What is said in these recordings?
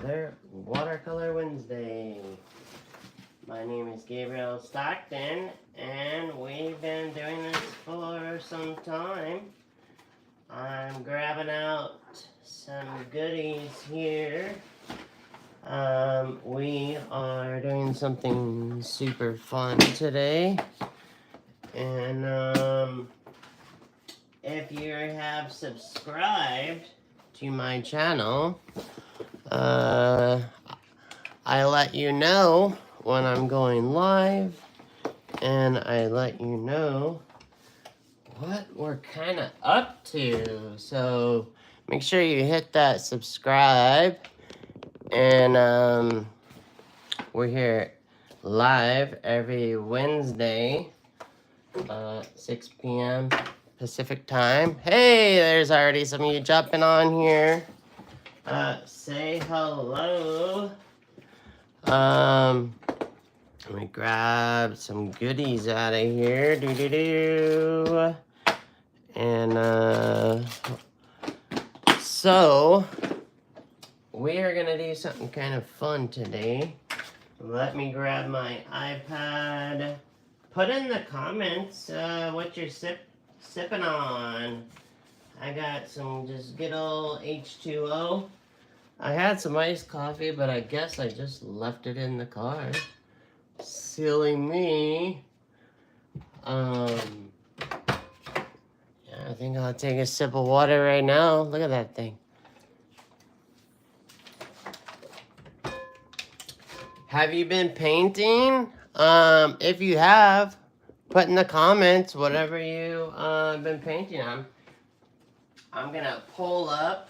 Watercolor Wednesday. My name is Gabriel Stockton, and we've been doing this for some time. I'm grabbing out some goodies here. We are doing something super fun today, and if you have subscribed to my channel, I let you know when I'm going live, and I let you know what we're kind of up to. So make sure you hit that subscribe, and we're here live every Wednesday, 6 p.m. Pacific time. Hey, there's already some of you jumping on here. Say hello. Let me grab some goodies out of here. And so we are gonna do something kind of fun today. Let me grab my iPad. Put in the comments what you're sipping on. I got some just good old H2O. I had some iced coffee, but I guess I just left it in the car. Silly me. Yeah, I think I'll take a sip of water right now. Look at that thing. Have you been painting? If you have, put in the comments whatever you been painting on. I'm gonna pull up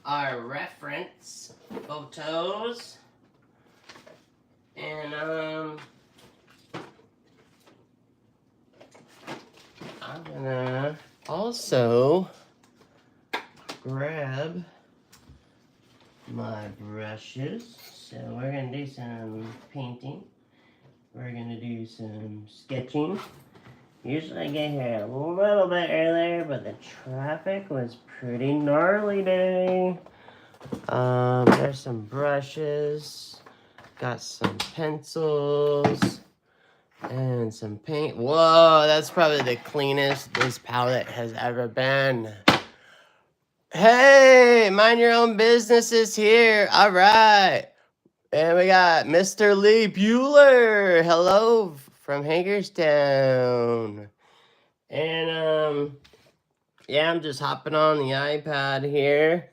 our reference photos, and I'm gonna also grab my brushes. So we're gonna do some painting. We're gonna do some sketching. Usually I get here a little bit earlier, but the traffic was pretty gnarly today. There's some brushes, got some pencils, and some paint. Whoa, that's probably the cleanest this palette has ever been. Hey, mind your own business is here. All right. And we got Mr. Lee Bueller. Hello from Hagerstown. And yeah, I'm just hopping on the iPad here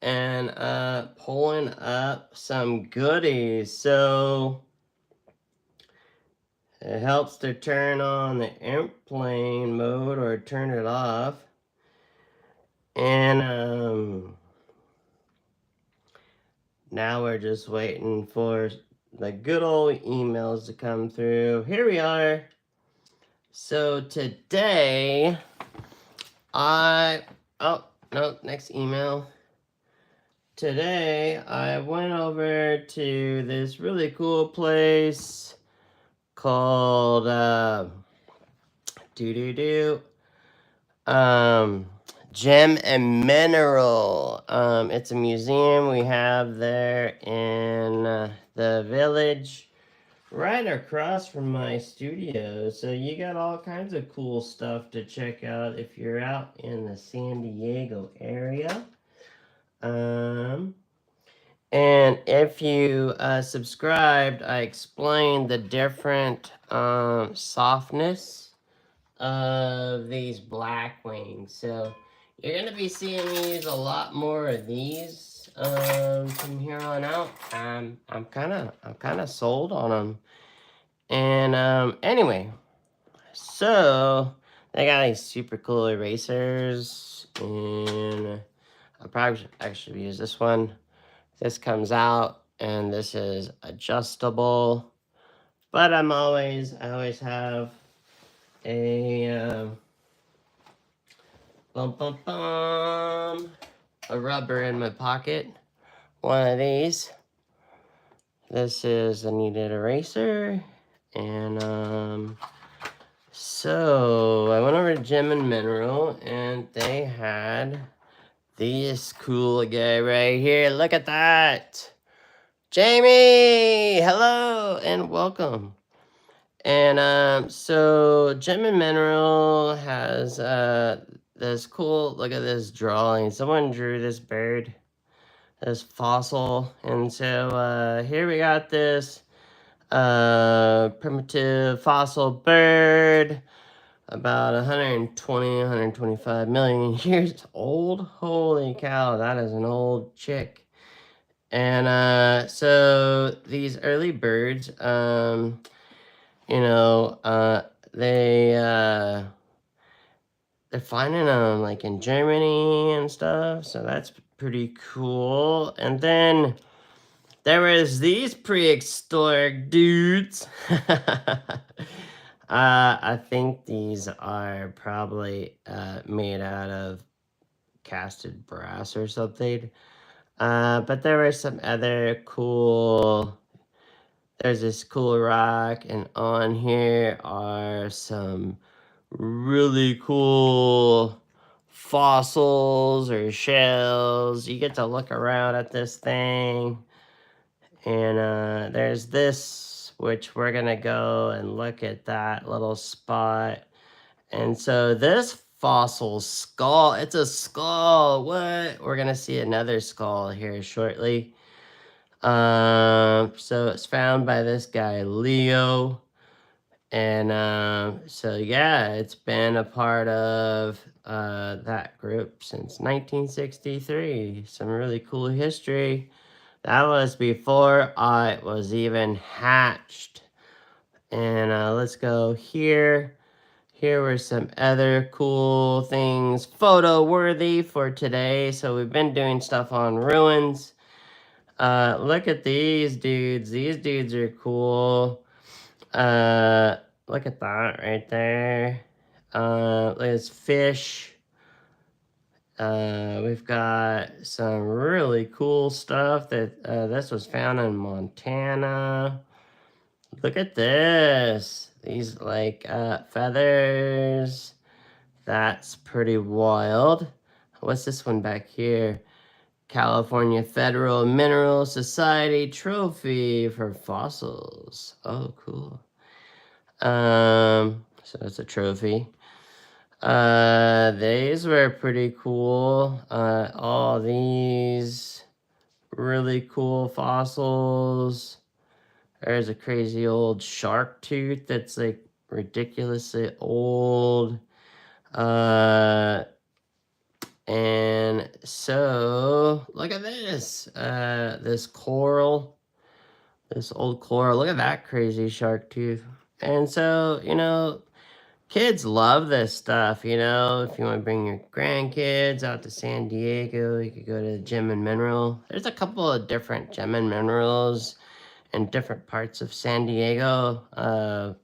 and pulling up some goodies. So it helps to turn on the airplane mode or turn it off. And now we're just waiting for the good old emails to come through. Here we are. So today, next email. Today, I went over to this really cool place called, Gem and Mineral. It's a museum we have there in the village right across from my studio. So you got all kinds of cool stuff to check out if you're out in the San Diego area. And if you subscribed, I explained the different softness of these black wings. So you're gonna be seeing me use a lot more of these from here on out. I'm kind of sold on them. And anyway, so they got these super cool erasers, and I'll probably actually use this one. This comes out, and this is adjustable. But I always have a a rubber in my pocket. One of these. This is a kneaded eraser, and so I went over to Gem and Mineral, and they had this cool guy right here. Look at that. Jamie, hello and welcome. And so Gem and Mineral has this cool, look at this drawing. Someone drew this bird, this fossil. And so here we got this primitive fossil bird, about 120, 125 million years old. Holy cow, that is an old chick. And so these early birds, you know, they're finding them like in Germany and stuff, so that's pretty cool. And then there was these prehistoric dudes. I think these are probably made out of casted brass or something. But there were some other cool. There's this cool rock, and on here are some really cool fossils or shells. You get to look around at this thing. And there's this, which we're gonna go and look at that little spot. And so this fossil skull, it's a skull. What? We're gonna see another skull here shortly. So it's found by this guy Leo. And so yeah, it's been a part of that group since 1963. Some really cool history. That was before I was even hatched. And let's go here. Here were some other cool things, photo worthy for today. So we've been doing stuff on ruins. Look at these dudes. These dudes are cool. Look at that right there. Look at this fish. We've got some really cool stuff that this was found in Montana. Look at this. These like feathers. That's pretty wild. What's this one back here? California Federal Mineral Society trophy for fossils. Oh, cool. So it's a trophy. These were pretty cool. All these really cool fossils. There's a crazy old shark tooth that's like ridiculously old. And so look at this. This coral. This old coral. Look at that crazy shark tooth. And so, you know, kids love this stuff, you know. If you want to bring your grandkids out to San Diego, you could go to Gem and Mineral. There's a couple of different Gem and Minerals in different parts of San Diego. I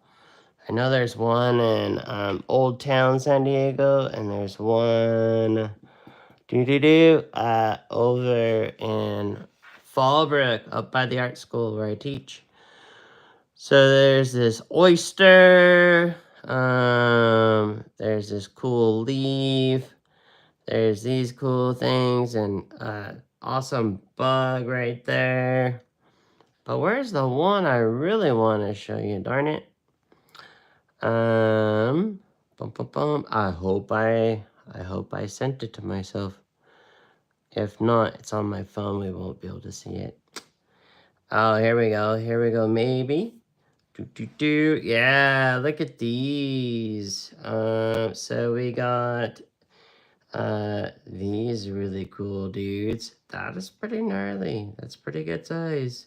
know there's one in Old Town San Diego, and there's one over in Fallbrook, up by the art school where I teach. So there's this oyster. There's this cool leaf. There's these cool things, and awesome bug right there. But where's the one I really want to show you? Darn it. I hope I sent it to myself. If not, it's on my phone. We won't be able to see it. Oh, here we go. Here we go. Maybe. Yeah, look at these. So we got these really cool dudes. That is pretty gnarly. That's pretty good size.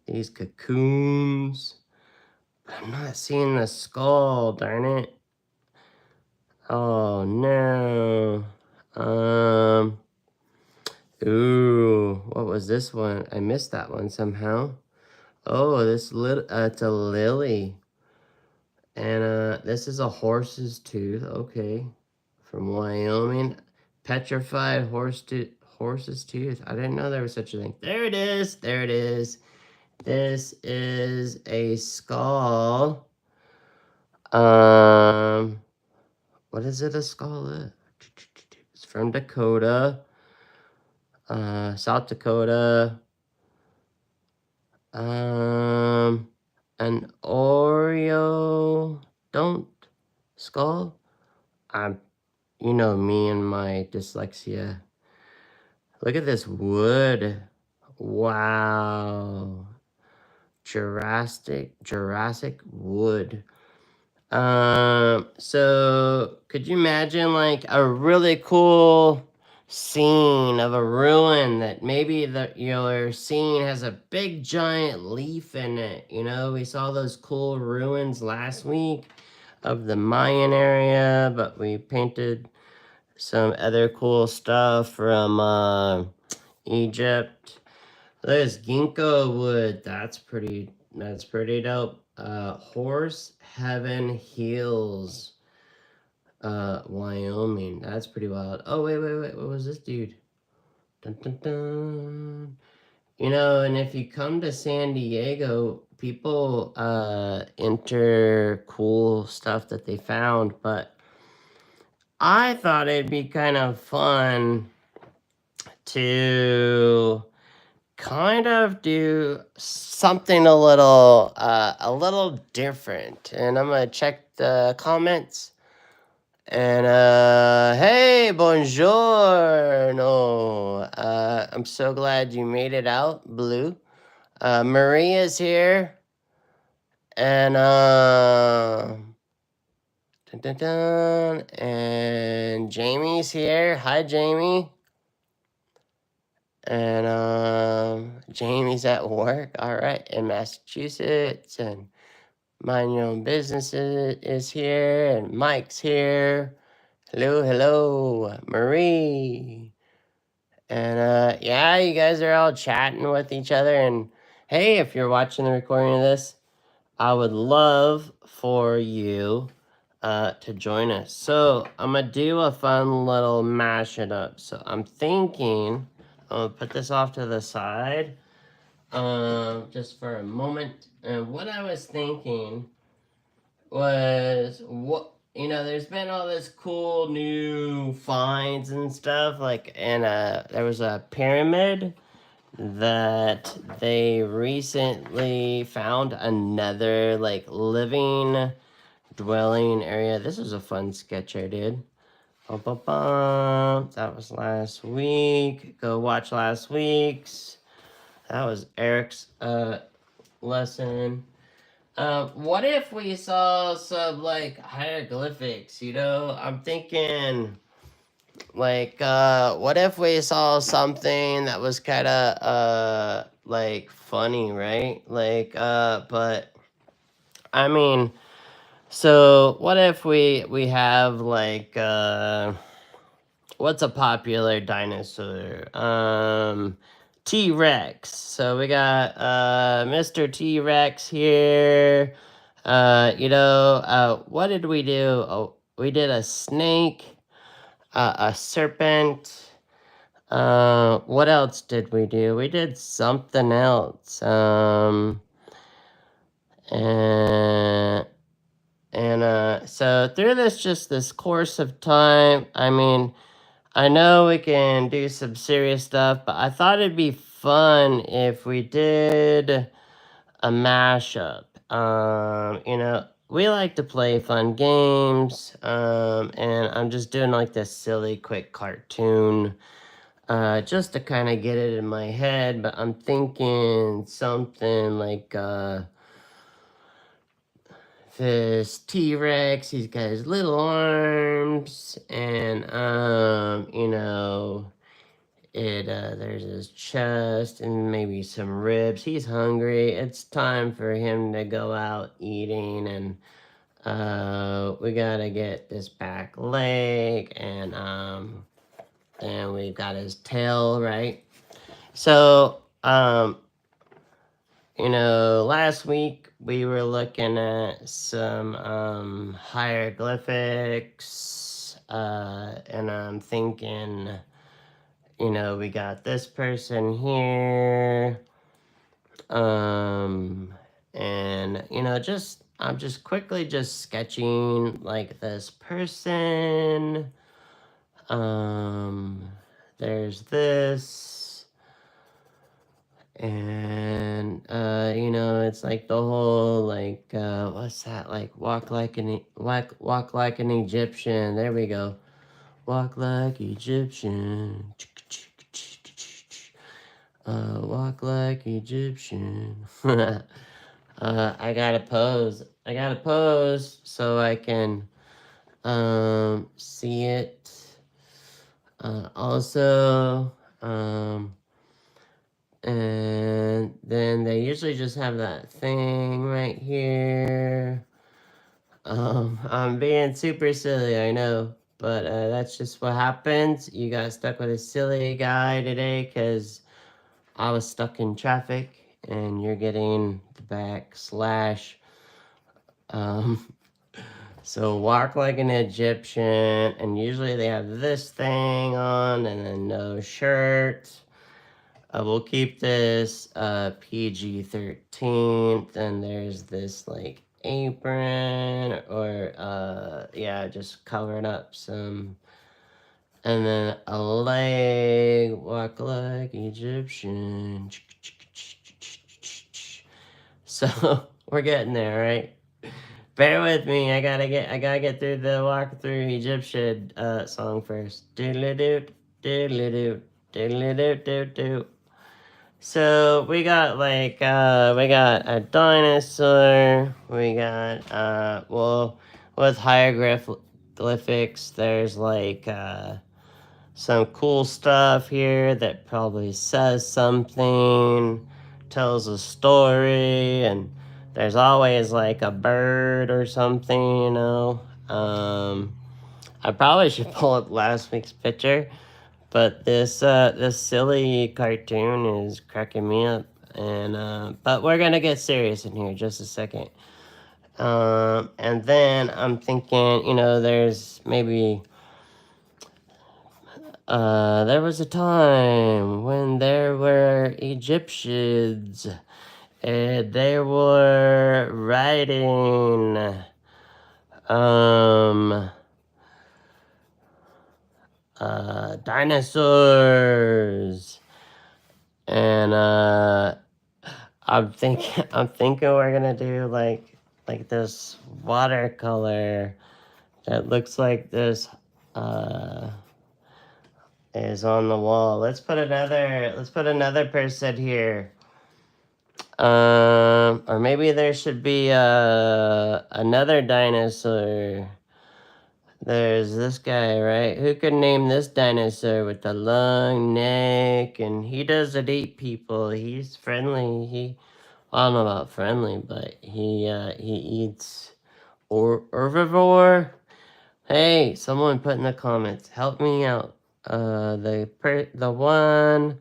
These cocoons. But I'm not seeing the skull, darn it. Oh no. Ooh, what was this one? I missed that one somehow. Oh, this little, it's a lily. And this is a horse's tooth. Okay. From Wyoming. Petrified horse's tooth. I didn't know there was such a thing. There it is. There it is. This is a skull. What is it a skull of? from Dakota, South Dakota. An Oreo don't skull. You know me and my dyslexia. Look at this wood. Wow. Jurassic wood. So could you imagine like a really cool scene of a ruin that maybe your scene has a big giant leaf in it? You know, we saw those cool ruins last week of the Mayan area, but we painted some other cool stuff from Egypt. There's ginkgo wood. That's pretty dope. Horse Heaven Hills, Wyoming. That's pretty wild. Oh, wait. What was this dude? Dun, dun, dun. You know, and if you come to San Diego, people enter cool stuff that they found, but I thought it'd be kind of fun to kind of do something a little different. And I'm gonna check the comments. And hey, buongiorno. I'm so glad you made it out, Blue. Maria's here. And dun, dun, dun, and Jamie's here. Hi, Jamie. And Jamie's at work. All right, in Massachusetts, and Mind Your Own Business is here, and Mike's here. Hello, Marie. And yeah, you guys are all chatting with each other. And hey, if you're watching the recording of this, I would love for you to join us. So I'm gonna do a fun little mash it up. So I'm thinking I'll put this off to the side just for a moment. And what I was thinking was, there's been all this cool new finds and stuff, like, and there was a pyramid that they recently found another like living dwelling area. This was a fun sketch I did. That was last week. Go watch last week's. That was Eric's lesson. What if we saw some like hieroglyphics? You know, I'm thinking like what if we saw something that was kind of like funny, right? Like but I mean, so what if we have like what's a popular dinosaur? T-Rex. So we got Mr. T-Rex here. What did we do? Oh, we did a snake, a serpent. What else did we do? We did something else. So through this course of time, I mean, I know we can do some serious stuff, but I thought it'd be fun if we did a mashup. We like to play fun games, and I'm just doing like this silly, quick cartoon, just to kind of get it in my head, but I'm thinking something like, this T-Rex, he's got his little arms, and there's his chest and maybe some ribs. He's hungry. It's time for him to go out eating, and we gotta get this back leg, and we've got his tail, right? So last week we were looking at some hieroglyphics, and I'm thinking, we got this person here, and I'm just quickly sketching like this person, There's this, and you know, it's like the whole like what's that, like walk like an Egyptian. There we go. Walk like Egyptian. Walk like Egyptian. I gotta pose. I gotta pose so I can see it. Also, and then they usually just have that thing right here. I'm being super silly, I know, but that's just what happens. You got stuck with a silly guy today because I was stuck in traffic, and you're getting the backslash. So walk like an Egyptian, and usually they have this thing on, and then no shirt. We'll keep this PG-13, and there's this like apron, or yeah, just covering up some, and then a leg, walk like Egyptian. So we're getting there, right? Bear with me. I gotta get through the walk through Egyptian song first. Doodle-doo, doodle-doo, doodle-doo. So we got like we got a dinosaur. We got well, with hieroglyphics, there's like some cool stuff here that probably says something, tells a story, and there's always like a bird or something, you know. I probably should pull up last week's picture, but this silly cartoon is cracking me up, and but we're gonna get serious in here just a second. And then I'm thinking, you know, there's maybe there was a time when there were Egyptians, and they were riding dinosaurs, and I'm thinking we're gonna do like this watercolor that looks like this is on the wall. Let's put another person here. Or maybe there should be another dinosaur. There's this guy, right? Who could name this dinosaur with the long neck? And he doesn't eat people. He's friendly. I don't know about friendly, but he eats herbivore. Hey, someone put in the comments, help me out. The one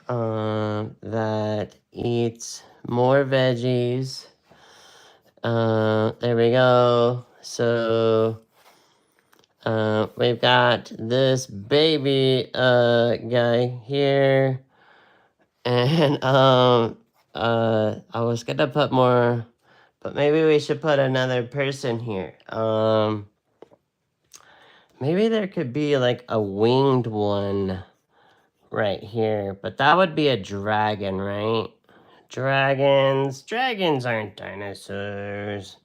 that eats more veggies. There we go. So we've got this baby guy here, and I was gonna put more, but maybe we should put another person here. Maybe there could be like a winged one right here, but that would be a dragon, right? Dragons aren't dinosaurs.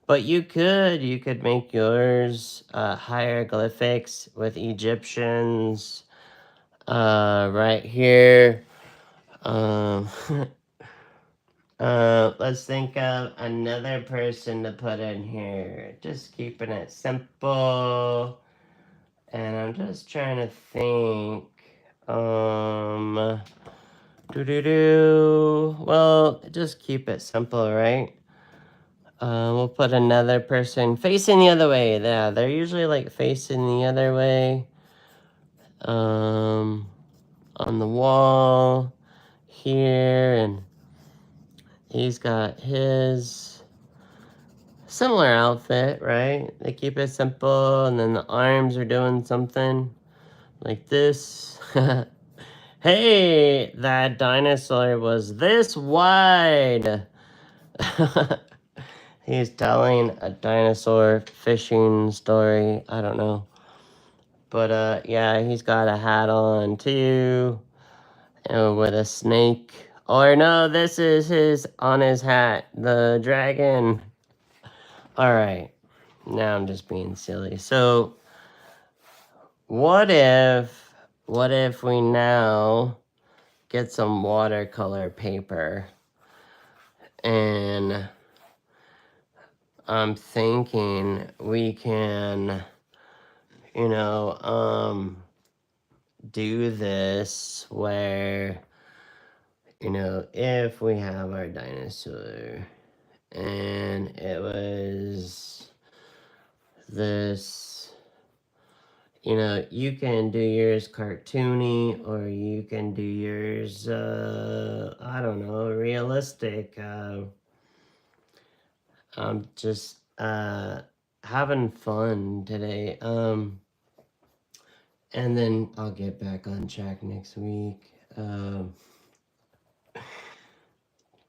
But you could make yours hieroglyphics with Egyptians right here. Let's think of another person to put in here. Just keeping it simple. And I'm just trying to think. Well, just keep it simple, right? We'll put another person facing the other way. Yeah, they're usually like facing the other way. On the wall here, and he's got his similar outfit, right? They keep it simple, and then the arms are doing something like this. Hey, that dinosaur was this wide. He's telling a dinosaur fishing story. I don't know. But yeah, he's got a hat on too, and with a snake. Or no, this is his on his hat, the dragon. All right, now I'm just being silly. So what if we now get some watercolor paper, and I'm thinking we can, do this where, if we have our dinosaur and it was this, you can do yours cartoony, or you can do yours, I don't know, realistic. I'm just having fun today. And then I'll get back on track next week.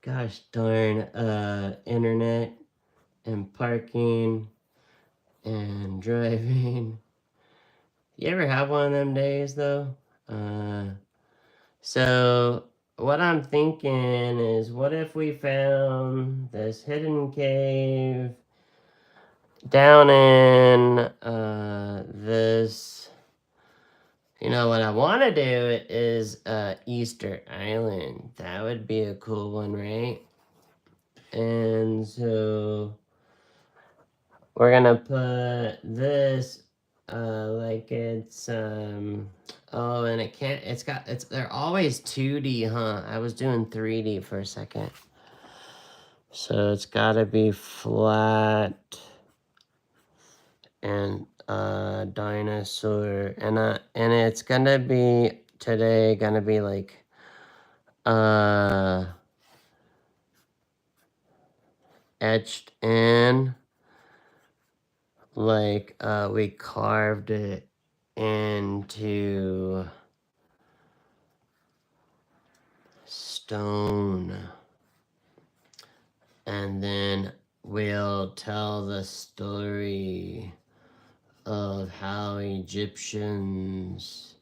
Gosh darn, internet and parking and driving. You ever have one of them days though? So what I'm thinking is, what if we found this hidden cave down in this, what I want to do is Easter Island. That would be a cool one, right? And so we're gonna put this like it's oh, and it can't, they're always 2D, huh? I was doing 3D for a second. So it's gotta be flat and dinosaur, and it's gonna be today gonna be like etched in, like we carved it into stone, and then we'll tell the story of how Egyptians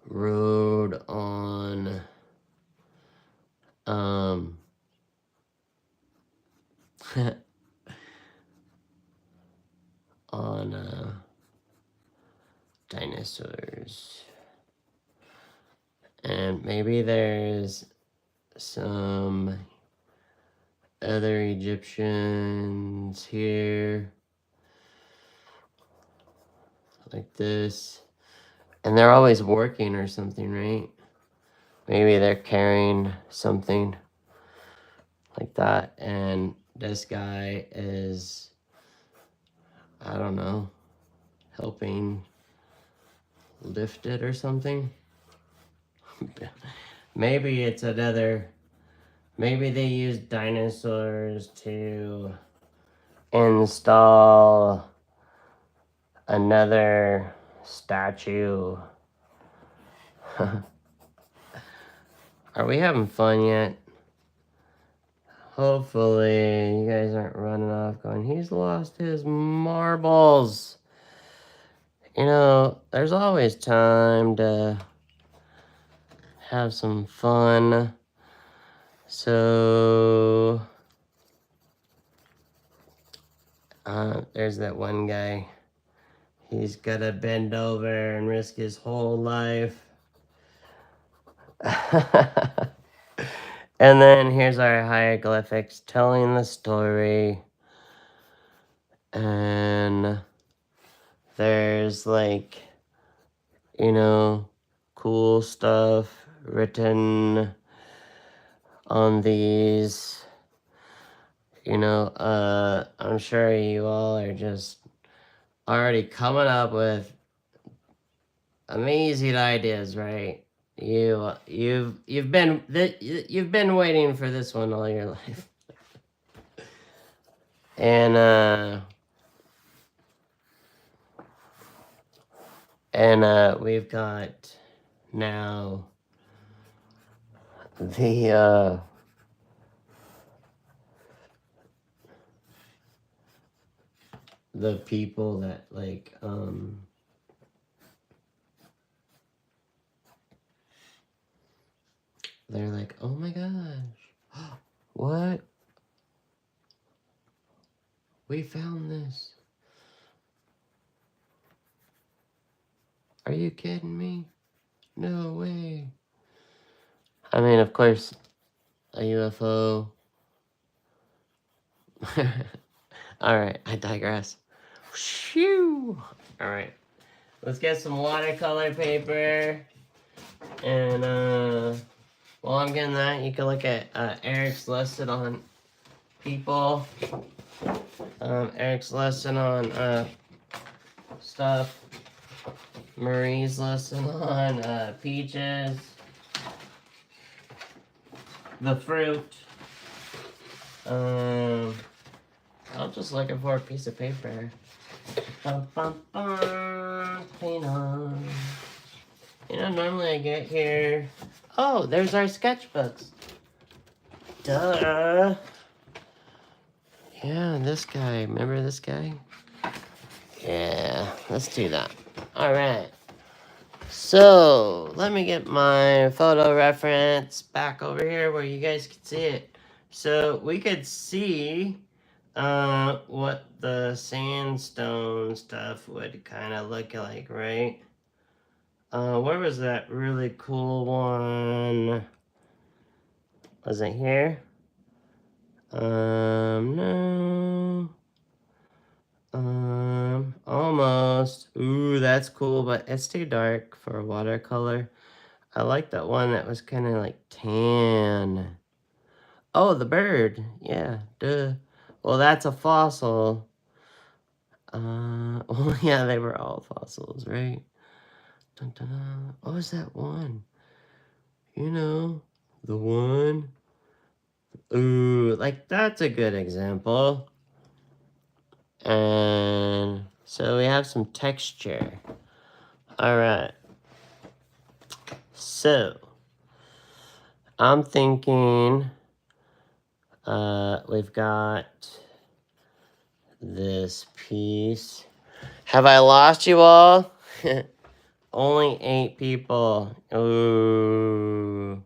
rode on on dinosaurs. And maybe there's some other Egyptians here, like this. And they're always working or something, right? Maybe they're carrying something like that. And this guy is, I don't know, helping lift it or something. Maybe it's another, maybe they use dinosaurs to install another statue. Are we having fun yet? Hopefully you guys aren't running off going, he's lost his marbles. There's always time to have some fun. So there's that one guy. He's gotta bend over and risk his whole life. And then here's our hieroglyphics telling the story. And there's like, cool stuff written on these. I'm sure you all are just already coming up with amazing ideas, right? You've been waiting for this one all your life. And we've got now the people that They're like, oh my gosh. What? We found this. Are you kidding me? No way. I mean, of course, a UFO. Alright, I digress. Shoo! Alright. Let's get some watercolor paper. And while I'm getting that, you can look at Eric's lesson on people. Eric's lesson on stuff. Marie's lesson on peaches. The fruit. I'm just looking for a piece of paper. Bum, bum, bum. Clean on. You know, normally I get here. Oh, there's our sketchbooks. Duh. Yeah, this guy. Remember this guy? Yeah, let's do that. Alright. So, let me get my photo reference back over here where you guys can see it. So, we could see what the sandstone stuff would kind of look like, right? Where was that really cool one? Was it here? No. Almost. Ooh, that's cool, but it's too dark for a watercolor. I like that one that was kind of like tan. Oh, the bird. Yeah, duh. Well, that's a fossil. Well, yeah, they were all fossils, right? Dun, dun, dun. What was that one? You know, the one. Ooh, like that's a good example. And so we have some texture. All right. So I'm thinking we've got this piece. Have I lost you all? Only 8 people. Ooh.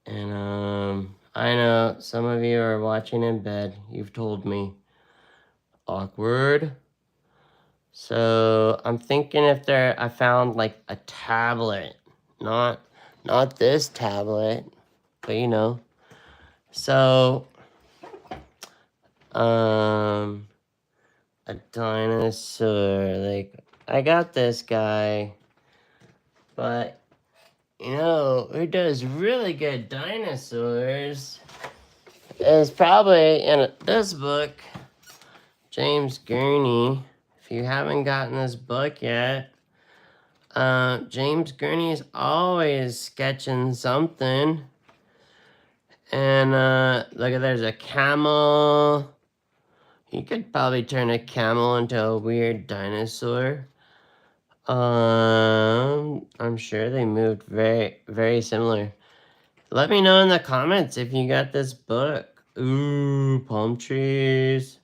And I know some of you are watching in bed. You've told me. Awkward. So I'm thinking if I found like a tablet, not this tablet, but you know. So a dinosaur, like I got this guy, but you know who does really good dinosaurs is probably in this book, James Gurney. If you haven't gotten this book yet, James Gurney is always sketching something. And look at, there's a camel. You could probably turn a camel into a weird dinosaur. I'm sure they moved very, very similar. Let me know in the comments if you got this book. Ooh, palm trees,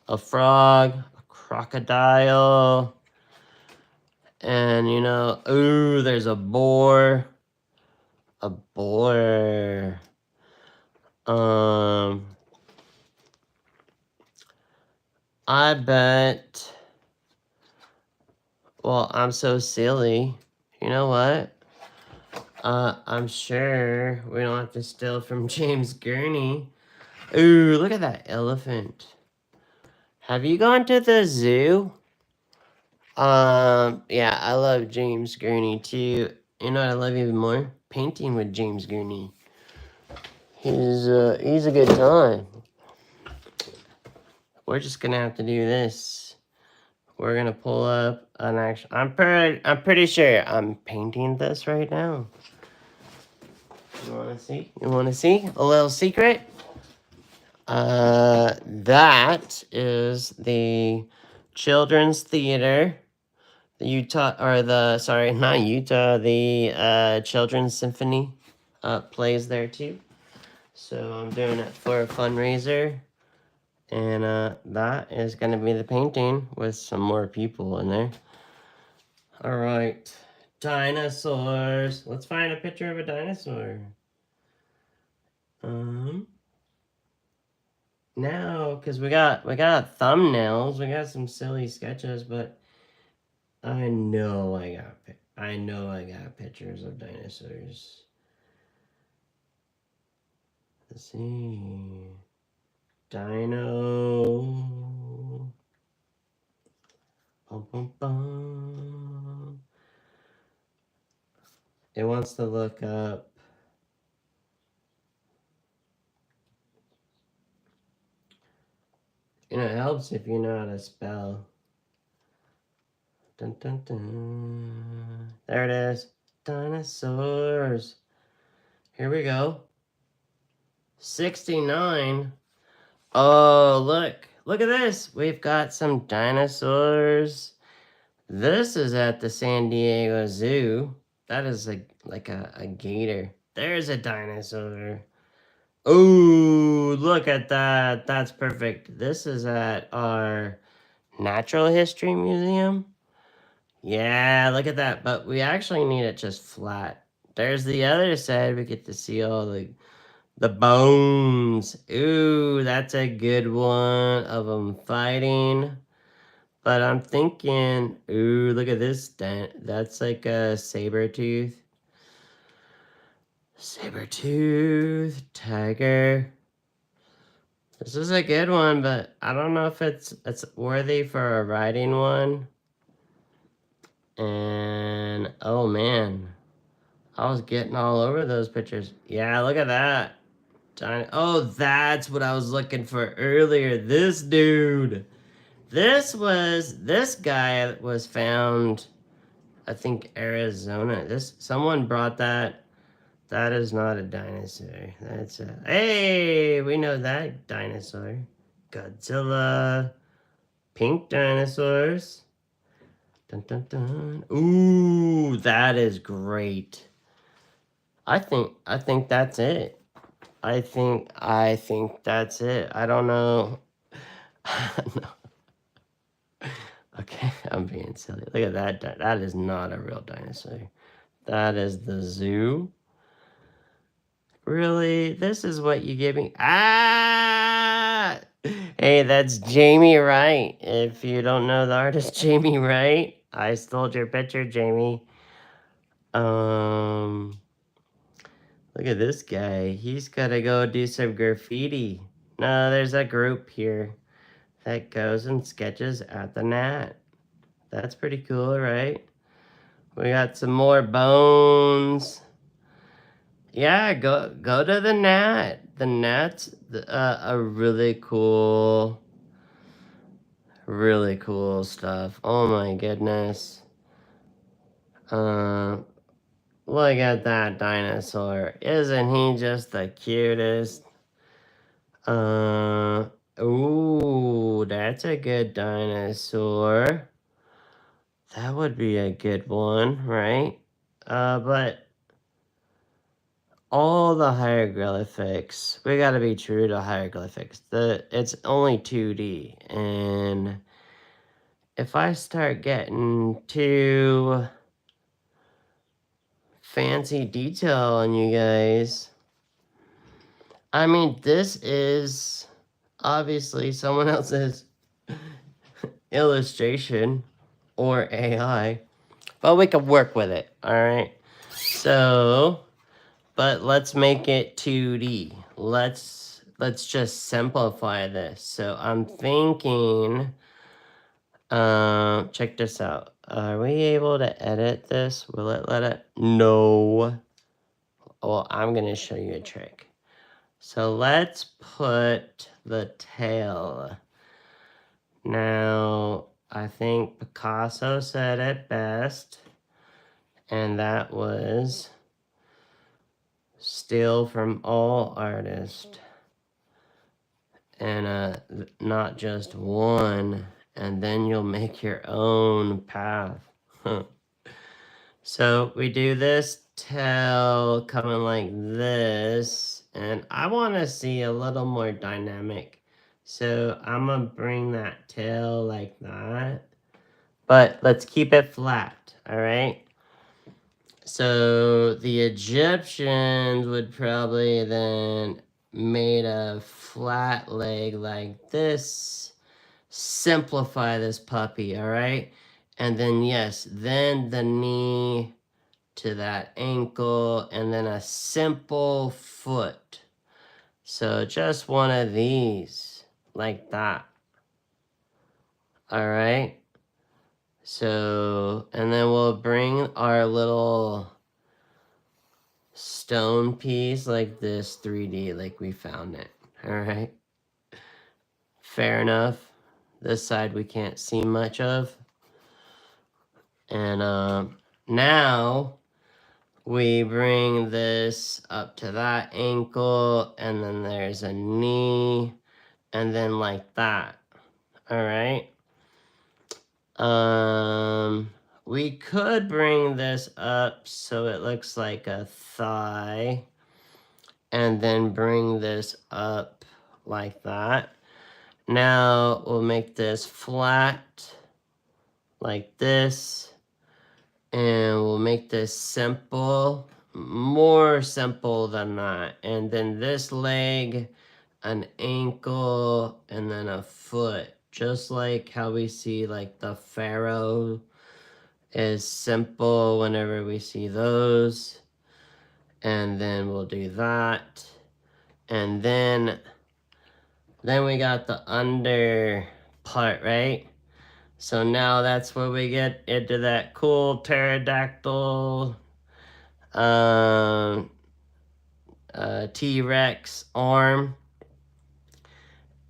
a frog, a crocodile, and you know, ooh, there's a boar. A boar. I bet. Well, I'm so silly. You know what? I'm sure we don't have to steal from James Gurney. Ooh, look at that elephant. Have you gone to the zoo? Yeah, I love James Gurney too. You know what I love even more? Painting with James Gurney. He's a good time. We're just gonna have to do this. We're gonna pull up an actual. I'm pretty sure I'm painting this right now. You wanna see? You wanna see a little secret? That is the Children's Theater. The Utah, or the, sorry, not Utah, the Children's Symphony plays there too. So I'm doing it for a fundraiser. And that is going to be the painting with some more people in there. All right. Dinosaurs. Let's find a picture of a dinosaur. Now, because we got thumbnails, we got some silly sketches, but I know I got pictures of dinosaurs. Let's see. Dino. Bum, bum, bum. It wants to look up. You know, it helps if you know how to spell. Dun, dun, dun. There it is. Dinosaurs. Here we go. 69. Oh, look. Look at this. We've got some dinosaurs. This is at the San Diego Zoo. That is like a gator. There's a dinosaur. Ooh, look at that. That's perfect. This is at our Natural History Museum. Yeah, look at that. But we actually need it just flat. There's the other side. We get to see all the bones. Ooh, that's a good one of them fighting. But I'm thinking, ooh, look at this dent. That's like a saber tooth. Saber-tooth tiger. This is a good one, but I don't know if it's worthy for a riding one. And oh man, I was getting all over those pictures. Yeah, look at that. Oh, that's what I was looking for earlier. This dude. This guy was found, I think, Arizona. Someone brought that. That is not a dinosaur. That's a... Hey, we know that dinosaur. Godzilla. Pink dinosaurs. Dun, dun, dun. Ooh, that is great. I think that's it. I think that's it. I don't know. Okay, I'm being silly. Look at that. That is not a real dinosaur. That is the zoo. Really? This is what you give me? Ah! Hey, that's Jamie Wright. If you don't know the artist Jamie Wright, I stole your picture, Jamie. Look at this guy. He's gotta go do some graffiti. No, there's a group here that goes and sketches at the Nat. That's pretty cool, right? We got some more bones. Yeah, go to the Nat. The Nat's a really cool stuff. Oh my goodness. Look at that dinosaur. Isn't he just the cutest? Ooh, that's a good dinosaur. That would be a good one, right? But all the hieroglyphics, we gotta be true to hieroglyphics. It's only 2D, and if I start getting too fancy detail on you guys, I mean, this is obviously someone else's illustration or AI, but we can work with it, all right? So, but let's make it 2D. Let's just simplify this. So I'm thinking, check this out. Are we able to edit this? Will it let it? No. Well, I'm gonna show you a trick. So let's put the tail. Now, I think Picasso said it best, and that was steal from all artists, and not just one, and then you'll make your own path. So we do this tail coming like this, and I want to see a little more dynamic. So I'm gonna bring that tail like that, but let's keep it flat, all right? So the Egyptians would probably then made a flat leg like this. Simplify this puppy, all right? And then yes, then the knee to that ankle, and then a simple foot. So just one of these, like that. All right? So, and then we'll bring our little stone piece like this 3D, like we found it. All right? Fair enough. This side we can't see much of. And now we bring this up to that ankle, and then there's a knee, and then like that. All right. We could bring this up so it looks like a thigh, and then bring this up like that. Now we'll make this flat like this, and we'll make this simple, more simple than that. And then this leg, an ankle, and then a foot, just like how we see like the pharaoh is simple whenever we see those. And then we'll do that, and then we got the under part, right? So now that's where we get into that cool pterodactyl T-Rex arm.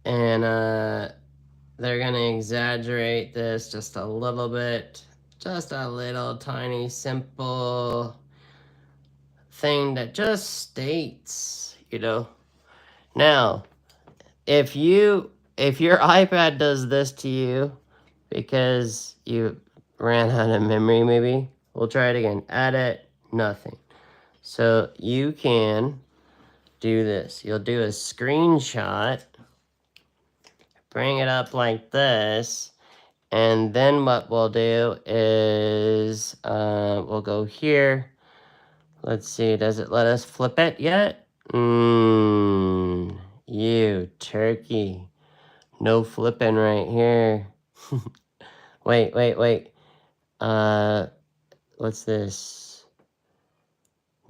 And they're gonna exaggerate this just a little bit. Just a little tiny simple thing that just states, you know. Now, if your iPad does this to you because you ran out of memory, maybe, we'll try it again. Edit, nothing. So you can do this. You'll do a screenshot, bring it up like this, and then what we'll do is we'll go here. Let's see, does it let us flip it yet? You turkey. No flipping right here. Wait. What's this?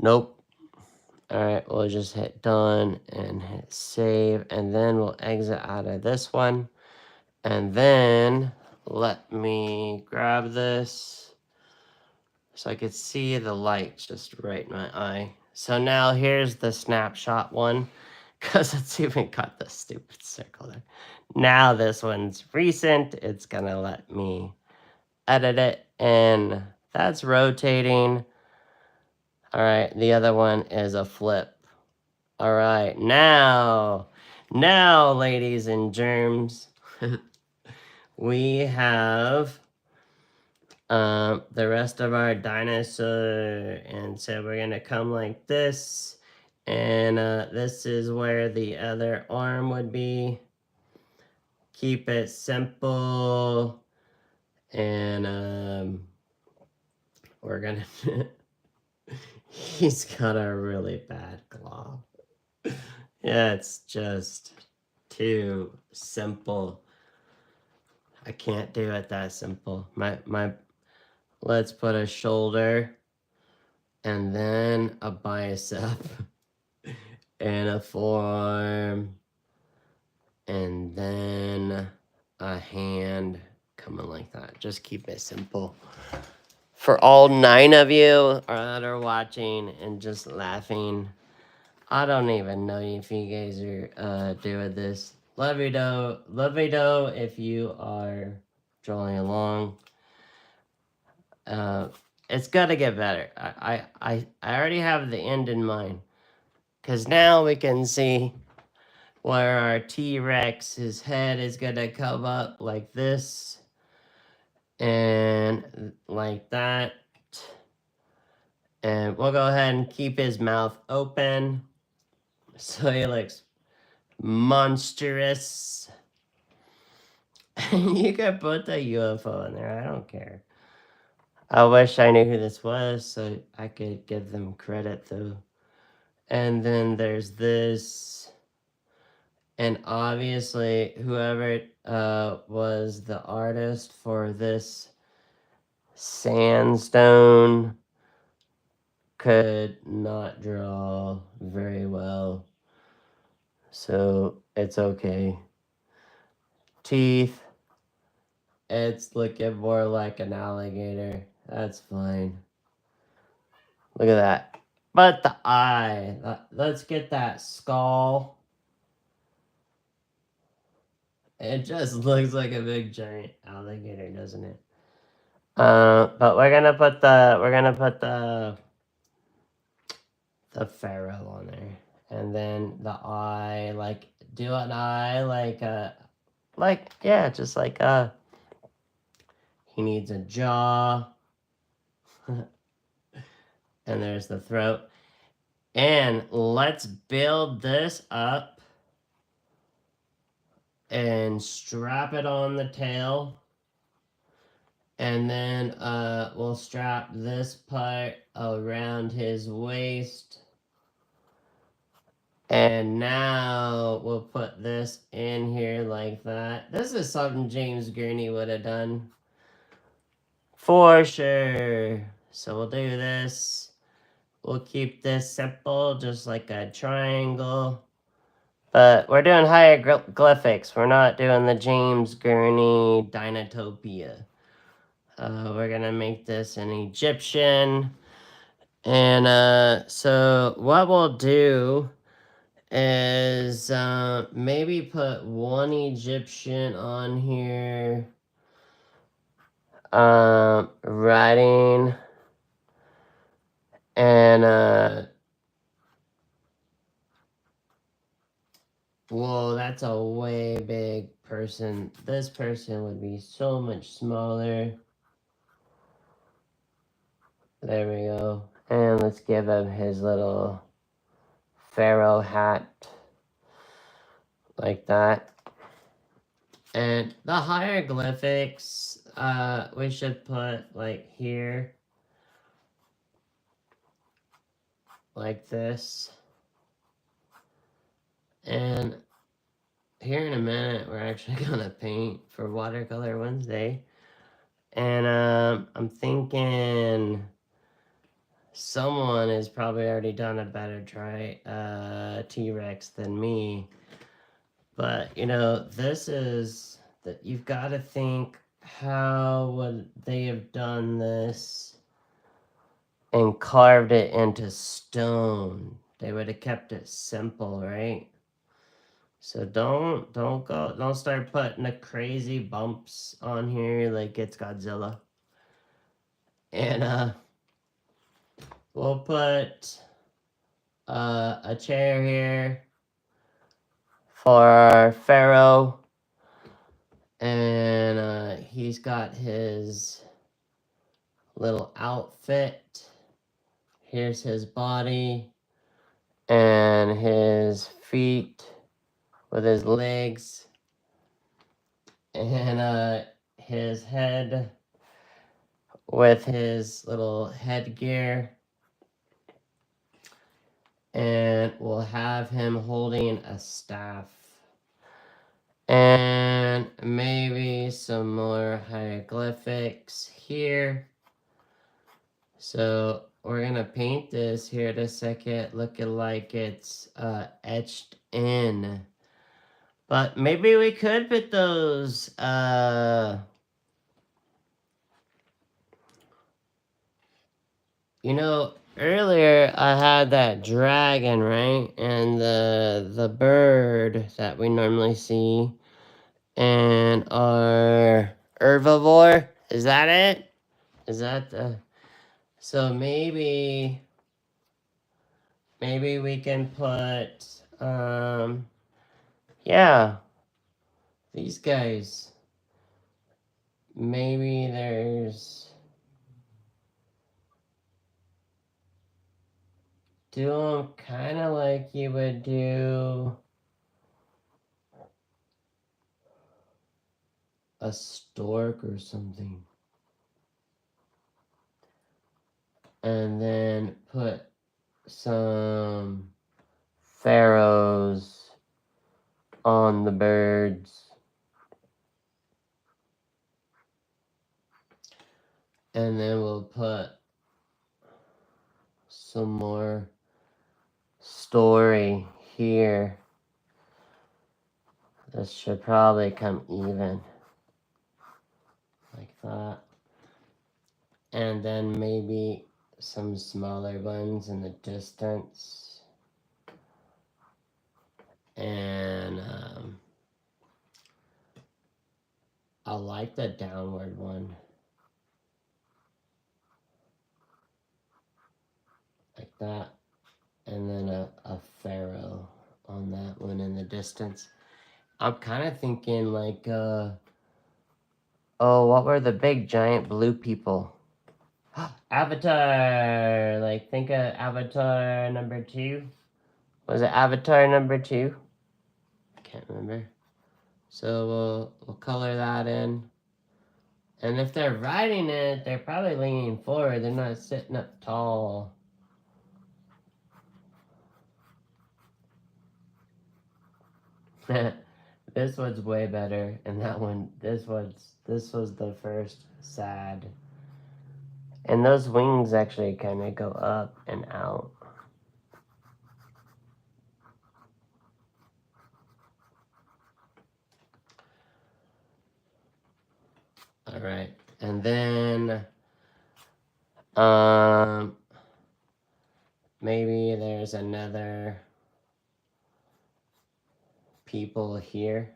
Nope. Alright, we'll just hit done and hit save, and then we'll exit out of this one. And then let me grab this so I could see the light just right in my eye. So now here's the snapshot one, because it's even got the stupid circle there. Now this one's recent. It's gonna let me edit it, and that's rotating. All right, the other one is a flip. All right, now, ladies and germs, we have the rest of our dinosaur, and so we're gonna come like this, and this is where the other arm would be. Keep it simple, and we're gonna he's got a really bad claw. Yeah, it's just too simple. I can't do it that simple. Let's put a shoulder, and then a bicep, and a forearm, and then a hand coming like that. Just keep it simple. For all 9 of you that are watching and just laughing, I don't even know if you guys are doing this. Love you though if you are drawing along. It's gotta get better. I already have the end in mind, because now we can see where our T-Rex, his head is gonna come up like this, and like that, and we'll go ahead and keep his mouth open so he looks monstrous. You can put the UFO in there, I don't care. I wish I knew who this was so I could give them credit though. And then there's this, and obviously whoever was the artist for this sandstone could not draw very well, so it's okay. Teeth, it's looking more like an alligator. That's fine. Look at that. But the eye, let's get that skull. It just looks like a big giant alligator, doesn't it? But we're gonna put the pharaoh on there, and then the eye, like do an eye like yeah, just like he needs a jaw, and there's the throat, and let's build this up and strap it on the tail. And then we'll strap this part around his waist. And now we'll put this in here like that. This is something James Gurney would have done. For sure. So we'll do this. We'll keep this simple, just like a triangle. But we're doing hieroglyphics. We're not doing the James Gurney Dinotopia. We're gonna make this an Egyptian. And so what we'll do is maybe put one Egyptian on here, writing, and whoa, that's a way big person. This person would be so much smaller. There we go. And let's give him his little pharaoh hat like that. And the hieroglyphics, we should put like here, like this. And here in a minute, we're actually gonna paint for Watercolor Wednesday. And I'm thinking someone has probably already done a better T-Rex than me. But, you know, this is, that you've got to think, how would they have done this and carved it into stone? They would have kept it simple, right? So don't start putting the crazy bumps on here like it's Godzilla. And we'll put a chair here for our pharaoh, and he's got his little outfit. Here's his body and his feet with his legs, and his head with his little headgear. And we'll have him holding a staff. And maybe some more hieroglyphics here. So we're gonna paint this here in a second, looking like it's etched in. But maybe we could put those you know, earlier I had that dragon, right? And the bird that we normally see. And our herbivore, is that it? Is that the... So maybe we can put yeah, these guys. Maybe there's... do them kind of like you would do a stork or something. And then put some pharaohs on the birds. And then we'll put some more story here. This should probably come even. Like that. And then maybe some smaller ones in the distance. And I like the downward one. Like that. And then a pharaoh on that one in the distance. I'm kind of thinking like, oh, what were the big giant blue people? Avatar! Like, think of Avatar number 2. Was it Avatar number 2? I can't remember. So we'll color that in. And if they're riding it, they're probably leaning forward. They're not sitting up tall. This one's way better, and that one, this was the first sad. And those wings actually kind of go up and out. All right, and then maybe there's another people here.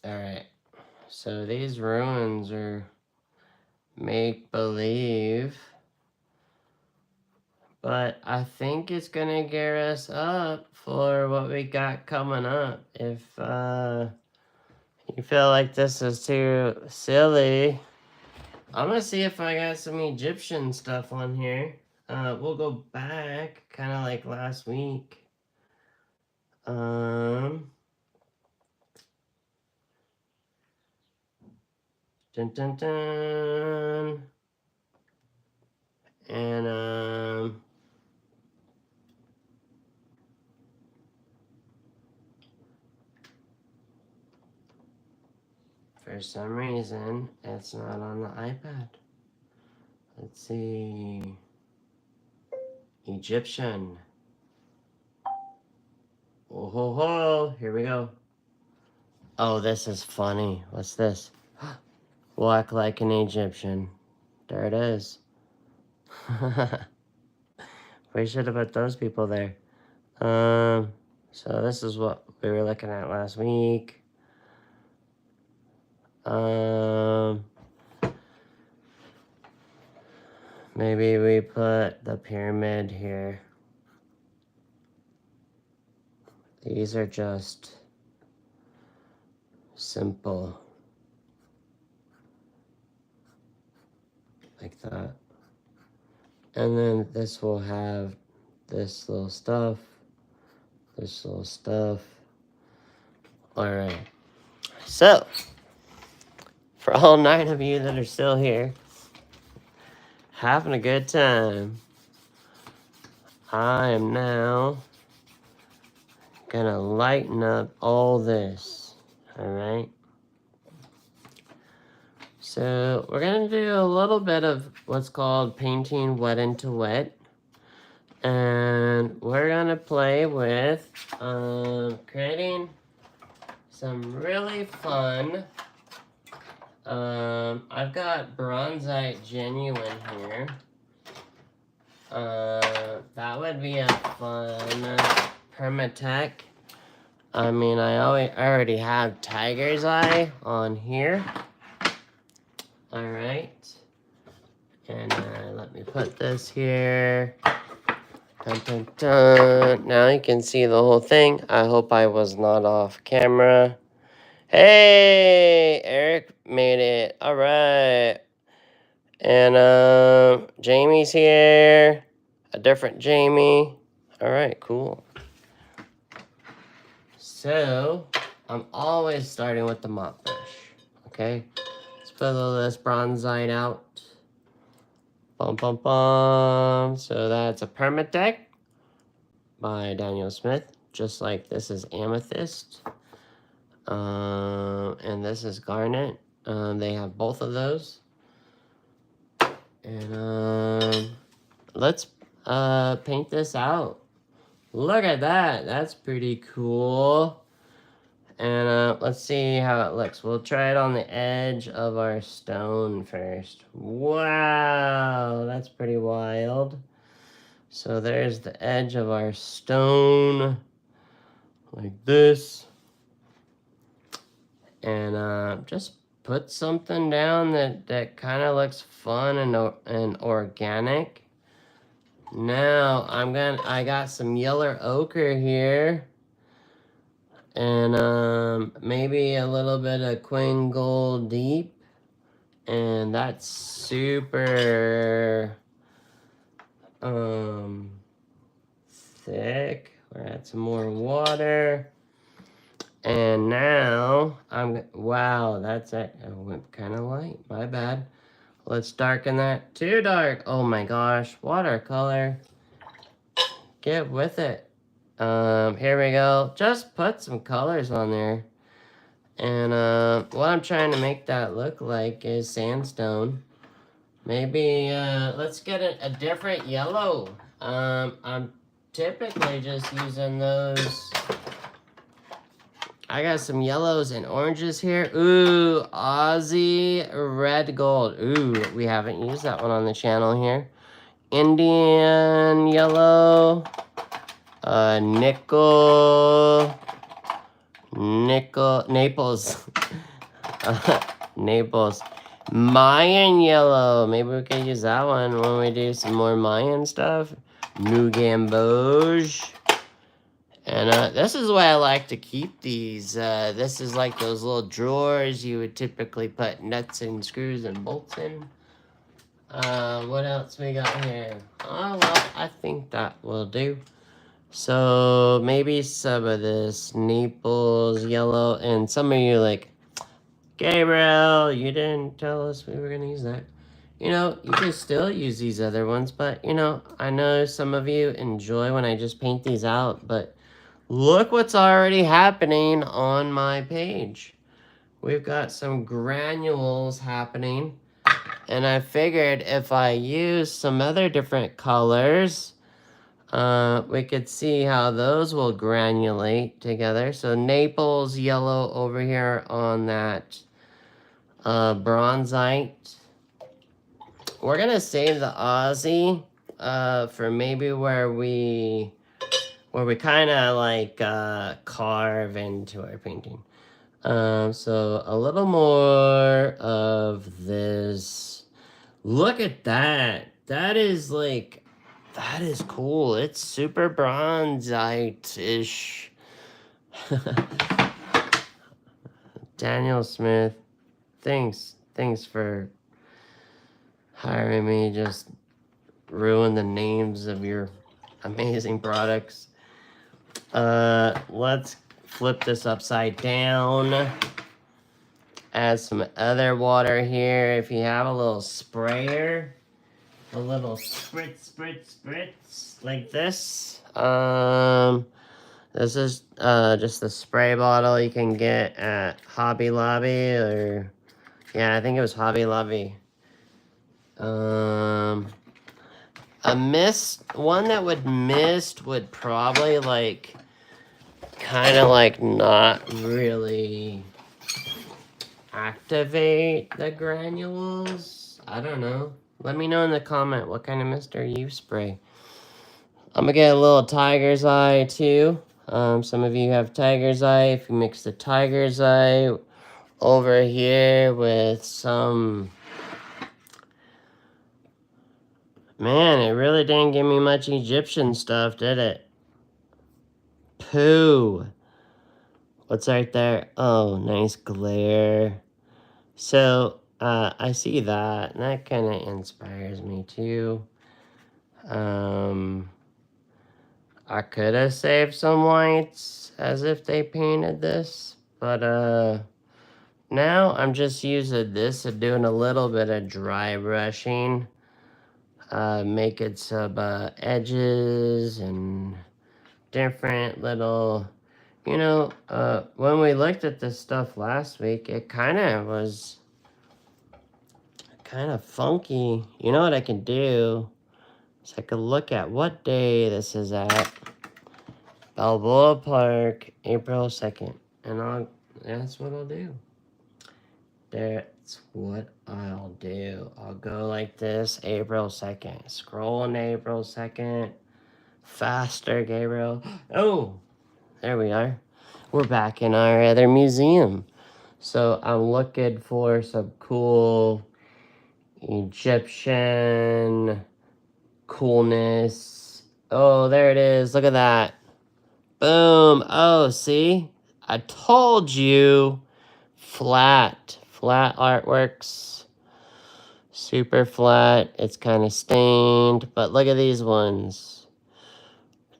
All right, so these ruins are make-believe, but I think it's gonna gear us up for what we got coming up. If you feel like this is too silly, I'm gonna see if I got some Egyptian stuff on here. We'll go back, kind of like last week. Dun dun dun. And for some reason, it's not on the iPad. Let's see. Egyptian. Oh ho ho! Here we go. Oh, this is funny. What's this? Walk like an Egyptian. There it is. We should have put those people there. So this is what we were looking at last week. Maybe we put the pyramid here. These are just simple. Like that. And then this will have this little stuff. This little stuff. Alright. So, for all 9 of you that are still here, having a good time, I am now gonna lighten up all this. Alright? So, we're gonna do a little bit of what's called painting wet into wet. And we're gonna play with creating some really fun. I've got Bronzite Genuine here. That would be a fun Permatech. I mean, I already have Tiger's Eye on here. All right. And let me put this here. Dun, dun, dun. Now you can see the whole thing. I hope I was not off camera. Hey, Eric made it. All right. And Jamie's here. A different Jamie. All right, cool. So, I'm always starting with the mop brush, okay? Let's put a little of this bronzite out. Bum, bum, bum. So that's a Permadeck by Daniel Smith, just like this is Amethyst. And this is Garnet. They have both of those. And let's paint this out. Look at that. That's pretty cool. And let's see how it looks. We'll try it on the edge of our stone first. Wow, that's pretty wild. So there's the edge of our stone, like this. And just put something down that kind of looks fun and organic. Now I got some yellow ochre here, and maybe a little bit of Queen Gold Deep, and that's super thick. We're add some more water. And now wow, that's it. I went kind of light. My bad. Let's darken that. Too dark. Oh my gosh. Watercolor. Get with it. Here we go. Just put some colors on there. And what I'm trying to make that look like is sandstone. Maybe let's get a different yellow. I'm typically just using those. I got some yellows and oranges here. Ooh, Aussie Red Gold. Ooh, we haven't used that one on the channel here. Indian Yellow. Nickel. Naples. Naples. Mayan Yellow. Maybe we could use that one when we do some more Mayan stuff. New Gamboge. And this is why I like to keep these. This is like those little drawers you would typically put nuts and screws and bolts in. What else we got here? Oh, well, I think that will do. So maybe some of this Naples yellow. And some of you like, Gabriel, you didn't tell us we were going to use that. You know, you can still use these other ones. But, you know, I know some of you enjoy when I just paint these out. But look what's already happening on my page. We've got some granules happening. And I figured if I use some other different colors, we could see how those will granulate together. So Naples yellow over here on that bronzite. We're going to save the Aussie for maybe where we kind of like carve into our painting. So a little more of this. Look at that. That is cool. It's super bronzite-ish. Daniel Smith, thanks for hiring me. Just ruin the names of your amazing products. Let's flip this upside down. Add some other water here. If you have a little sprayer, a little spritz like this. This is just the spray bottle you can get at Hobby Lobby, or yeah, I think it was Hobby Lobby. One that would mist would probably like kind of like not really activate the granules. I don't know. Let me know in the comment what kind of mister you spray. I'm gonna get a little tiger's eye too. Some of you have tiger's eye. If you mix the tiger's eye over here with some... Man, it really didn't give me much Egyptian stuff, did it? Poo. What's right there? Oh, nice glare. So, I see that, and that kind of inspires me too. I I could have saved some whites as if they painted this, but now I'm just using this and doing a little bit of dry brushing, making some edges and different little, when we looked at this stuff last week, it kind of was kind of funky. You know what I can do? So I could look at what day this is at. Balboa Park, April 2nd. And that's what I'll do. That's what I'll do. I'll go like this, April 2nd. Scroll on April 2nd. Faster, Gabriel. Oh, there we are. We're back in our other museum. So I'm looking for some cool Egyptian coolness. Oh, there it is. Look at that. Boom. Oh, see? I told you. Flat artworks. Super flat. It's kind of stained, but look at these ones.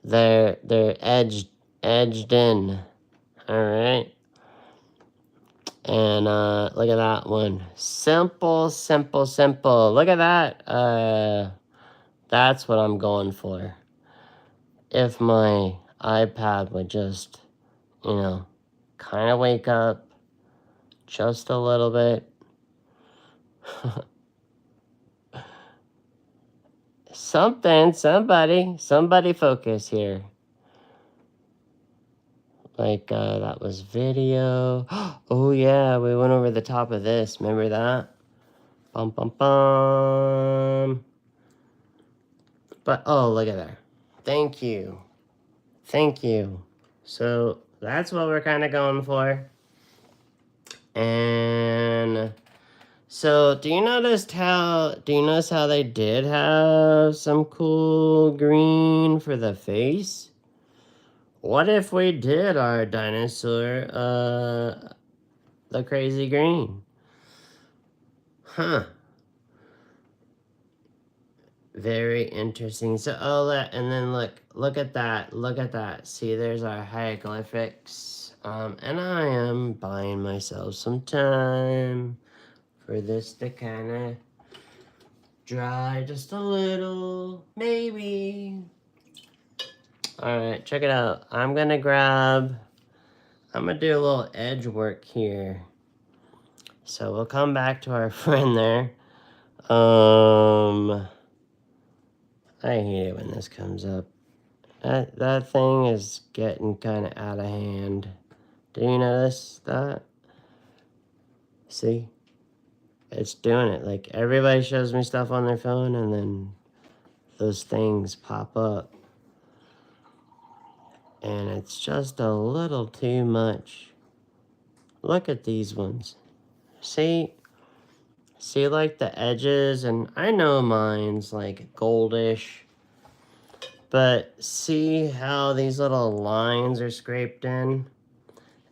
They're edged in. All right. And look at that one. Simple. Look at that. That's what I'm going for. If my iPad would just, kind of wake up just a little bit. Somebody focus here. Like, that was video. Oh, yeah, we went over the top of this. Remember that? Bum, bum, bum. But, oh, look at there. Thank you. So, that's what we're kind of going for. And so, do you notice how they did have some cool green for the face? What if we did our dinosaur, the crazy green? Huh. Very interesting. So, and then look at that. See, there's our hieroglyphics. And I am buying myself some time for this to kind of dry just a little, maybe. All right, check it out. I'm gonna do a little edge work here. So we'll come back to our friend there. I hate it when this comes up. That thing is getting kind of out of hand. Do you notice that? See? It's doing it. Like, everybody shows me stuff on their phone, and then those things pop up. And it's just a little too much. Look at these ones. See, like the edges, and I know mine's like goldish, but see how these little lines are scraped in?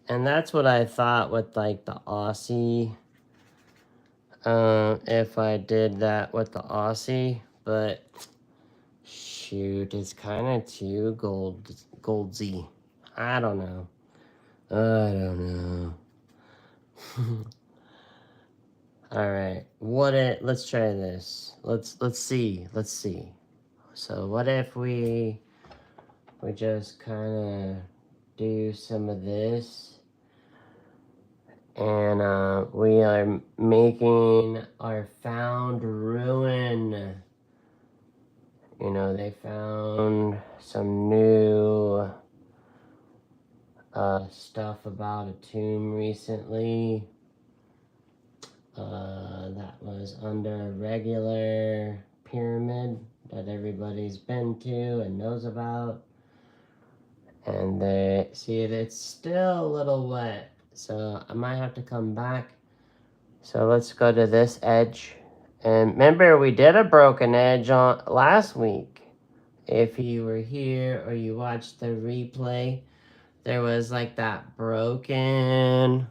And that's what I thought with like the Aussie, if I did that with the Aussie, but shoot, it's kind of too goldsy. I don't know. All right, let's try this. Let's see. So what if we just kind of do some of this, and we are making our found ruin. They found some new stuff about a tomb recently. That was under a regular pyramid that everybody's been to and knows about. And it's still a little wet, so I might have to come back. So let's go to this edge. And remember, we did a broken edge on last week. If you were here or you watched the replay, there was like that broken.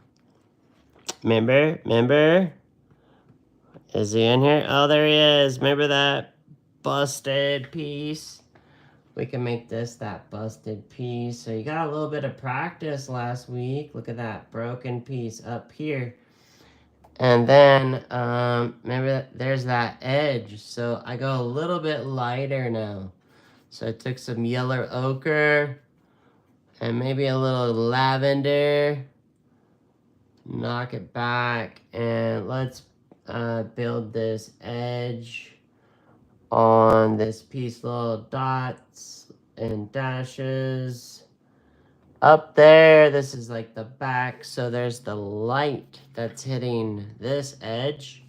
Remember? Is he in here? Oh, there he is. Remember that busted piece? we can make this that busted piece. So you got a little bit of practice last week. Look at that broken piece up here. And then maybe there's that edge. So I go a little bit lighter now. So I took some yellow ochre and maybe a little lavender. Knock it back and let's build this edge on this piece, little dots and dashes. Up there, this is like the back, so there's the light that's hitting this edge.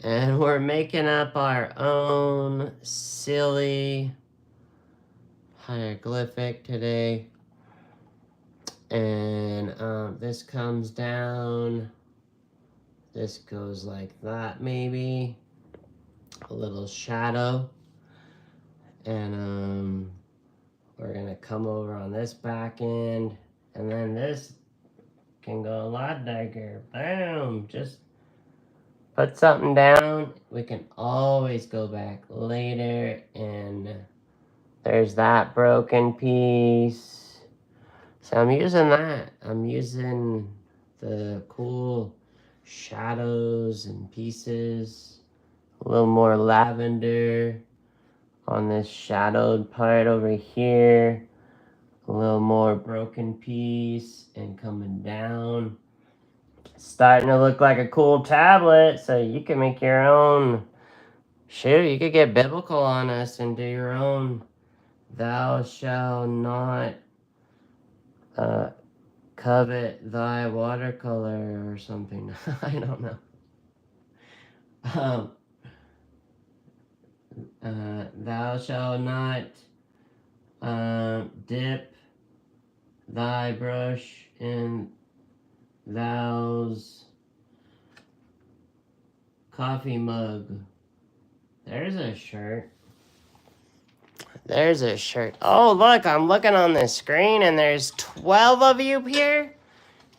And we're making up our own silly hieroglyphic today. And this comes down. This goes like that, maybe. A little shadow. And we're gonna come over on this back end, and then this can go a lot darker. Boom! Just put something down. We can always go back later, and there's that broken piece. So I'm using that. I'm using the cool shadows and pieces. A little more lavender on this shadowed part over here. A little more broken piece and coming down. It's starting to look like a cool tablet, so you can make your own. Shoot, you could get biblical on us and do your own. Thou shalt not covet thy watercolor or something. I don't know. Thou shalt not dip thy brush in thou's coffee mug. There's a shirt. There's a shirt. Oh, look, I'm looking on the screen and there's 12 of you here.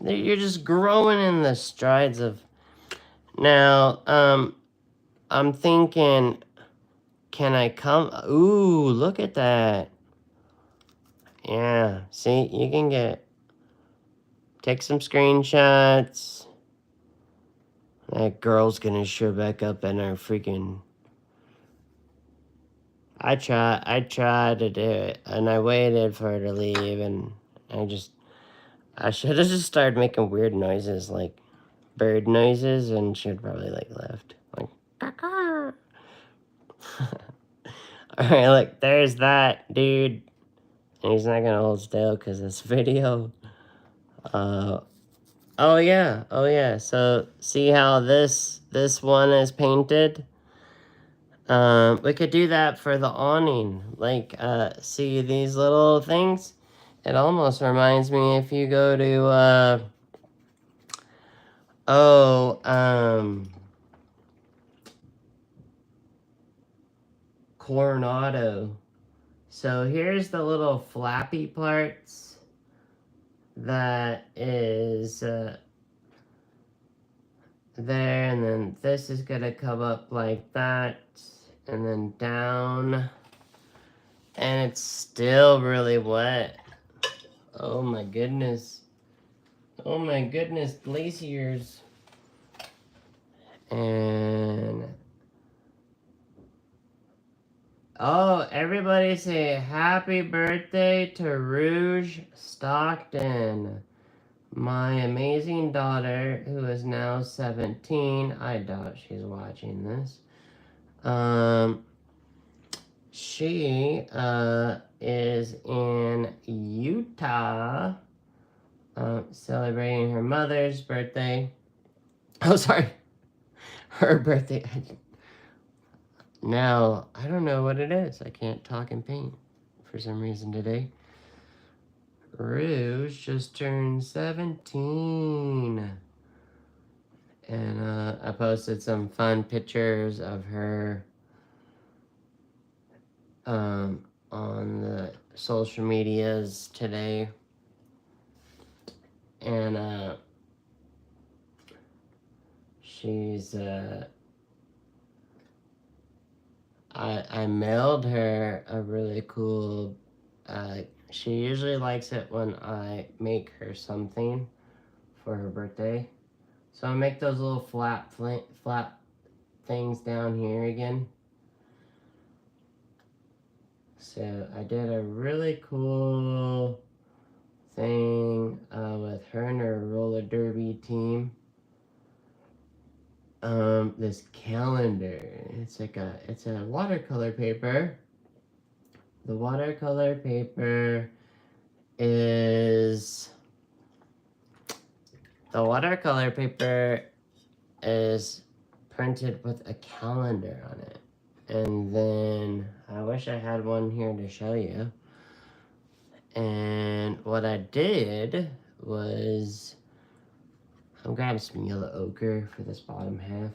You're just growing in the strides of... Now, I'm thinking, can I come... Ooh, look at that. Yeah, see, you can take some screenshots. That girl's gonna show back up in our freaking... I tried to do it, and I waited for her to leave, and I should have just started making weird noises, like bird noises, and she'd probably, like, left. Like, caw. Alright, look, there's that dude. And he's not gonna hold still, because this video... oh yeah, so see how this one is painted? We could do that for the awning. Like, see these little things? It almost reminds me if you go to, Coronado. So here's the little flappy parts that is, there, and then this is gonna come up like that, and then down, and it's still really wet. Oh my goodness. Oh my goodness, glaciers. And oh, everybody say happy birthday to Rouge Stockton, my amazing daughter, who is now 17. I doubt she's watching this. She is in Utah, celebrating her mother's birthday. Oh, sorry. Her birthday. Now, I don't know what it is. I can't talk and paint for some reason today. Rouge just turned 17. And I posted some fun pictures of her on the social medias today. And she's I mailed her a really cool, she usually likes it when I make her something for her birthday. So I make those little flat things down here again. So I did a really cool thing with her and her roller derby team. This calendar. It's a watercolor paper. The watercolor paper is printed with a calendar on it. And then I wish I had one here to show you. And what I did was I'm grabbing some yellow ochre for this bottom half.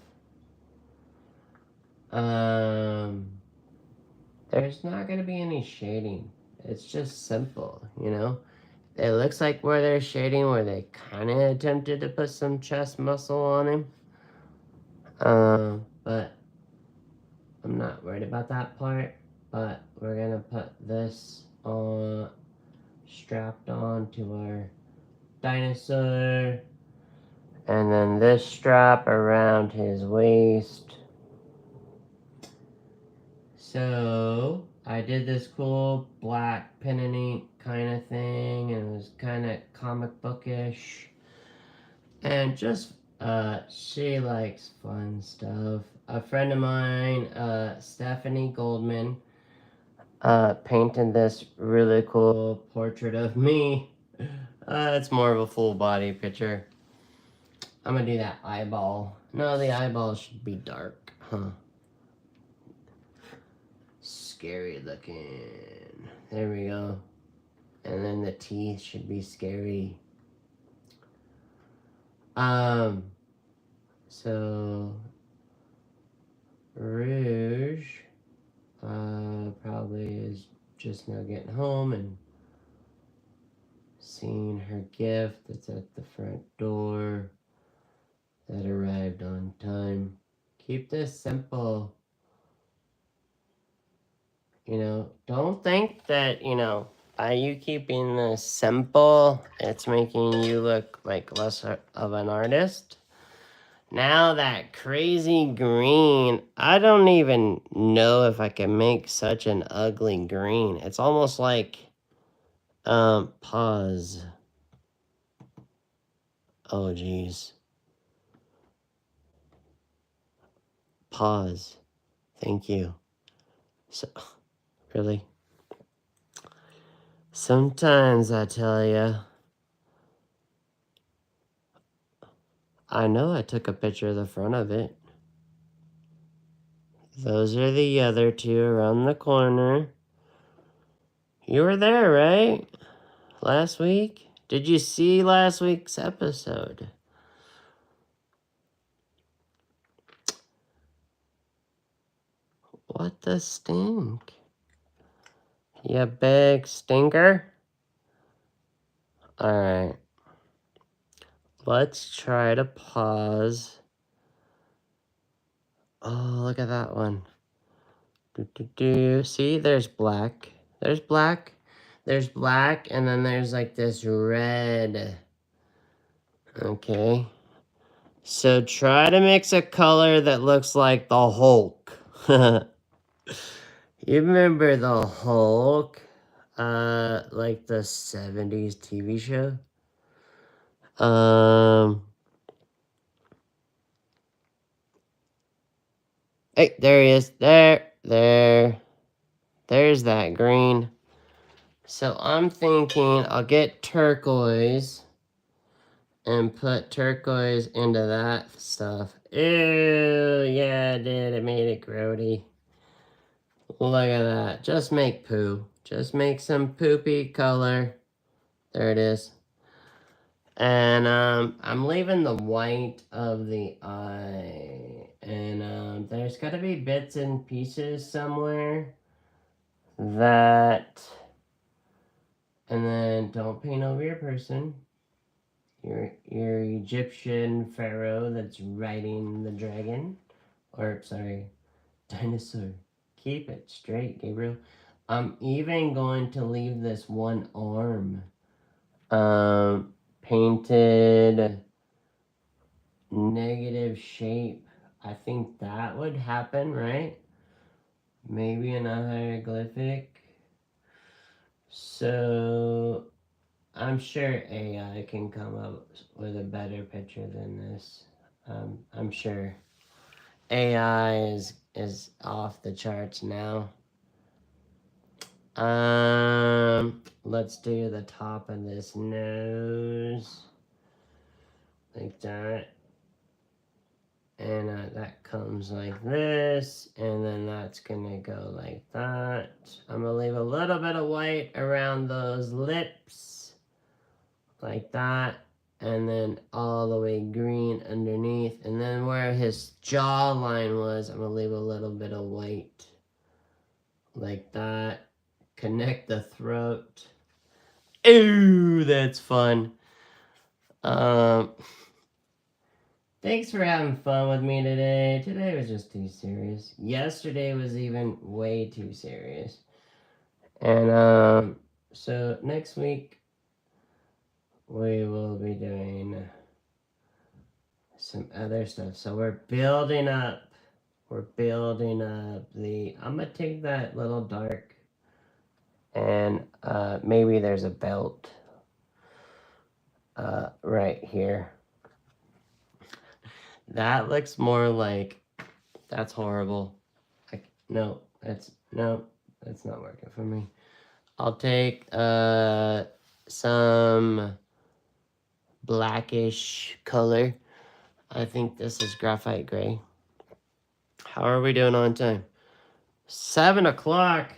There's not gonna be any shading. It's just simple, you know? It looks like where they're shading, where they kind of attempted to put some chest muscle on him. But I'm not worried about that part. But we're gonna put this on, strapped on to our dinosaur. And then this strap around his waist. So I did this cool black pen and ink kind of thing, and it was kind of comic bookish. And just she likes fun stuff. A friend of mine, Stephanie Goldman, painted this really cool portrait of me. It's more of a full body picture. I'm gonna do that eyeball. No, the eyeball should be dark, huh? Scary looking. There we go. And then the teeth should be scary. So Rouge probably is just now getting home and seeing her gift that's at the front door that arrived on time. Keep this simple. You know, don't think that, you know, by you keeping this simple, it's making you look like less of an artist. Now that crazy green, I don't even know if I can make such an ugly green. It's almost like, pause. Oh, geez. Pause. Thank you. So, really? Sometimes I tell you, I know I took a picture of the front of it. Those are the other two around the corner. You were there, right? Last week? Did you see last week's episode? What the stink? You big stinker? Alright. Let's try to pause. Oh, look at that one. See, there's black. There's black. There's black, and then there's like this red. Okay. So try to mix a color that looks like the Hulk. You remember the Hulk? Like the 70s TV show? Hey, there he is. There's that green. So I'm thinking I'll get turquoise and put turquoise into that stuff. Ew, yeah, I did. It made it grody. Look at that. Just make poo. Just make some poopy color. There it is. And I'm leaving the white of the eye. And there's got to be bits and pieces somewhere that... And then don't paint over your person. Your Egyptian pharaoh that's riding the dragon. Or, sorry, dinosaur Keep it straight, Gabriel. I'm even going to leave this one arm painted negative shape. I think that would happen, right? Maybe in a hieroglyphic. So I'm sure AI can come up with a better picture than this. I'm sure AI is off the charts now. Let's do the top of this nose like that. And that comes like this, and then that's gonna go like that. I'm gonna leave a little bit of white around those lips, like that, and then all the way green underneath. And then where his jawline was, I'm gonna leave a little bit of white, like that. Connect the throat. Ooh, that's fun. Thanks for having fun with me today. Today was just too serious. Yesterday was even way too serious. And so next week we will be doing some other stuff. So we're building up the, I'm gonna take that little dark and maybe there's a belt right here. That looks more like, that's horrible. No, that's not working for me. I'll take some blackish color. I think this is graphite gray. How are we doing on time? 7 o'clock.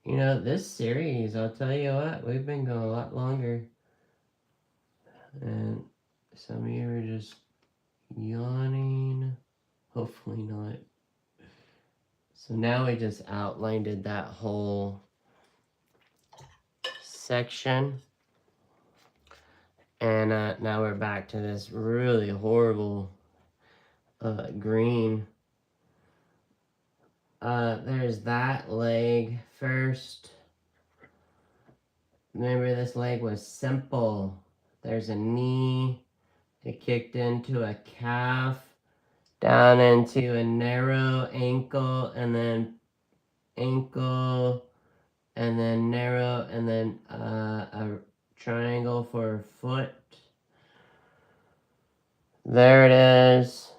You know, this series, I'll tell you what, we've been going a lot longer. And some of you are just yawning. Hopefully not. So now we just outlined that whole section. And now we're back to this really horrible green. There's that leg first. Remember, this leg was simple. There's a knee. It kicked into a calf, down into a narrow ankle, and then ankle, and then narrow, and then a triangle for a foot. There it is.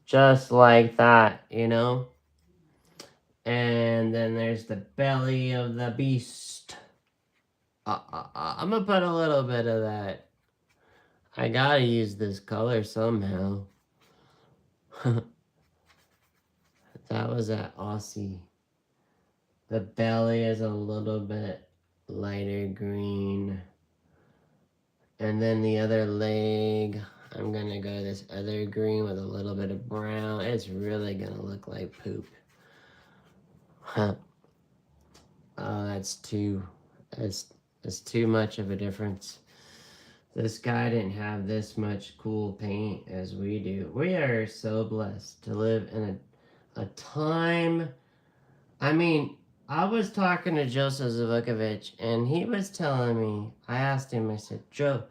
Just like that, you know? And then there's the belly of the beast. I'm gonna put a little bit of that. I gotta use this color somehow. That was at Aussie. The belly is a little bit lighter green. And then the other leg, I'm gonna go this other green with a little bit of brown. It's really gonna look like poop. Huh. Oh, that's too much of a difference. This guy didn't have this much cool paint as we do. We are so blessed to live in a time. I mean, I was talking to Joseph Zavukovich, and he was telling me, I asked him, I said, Joe,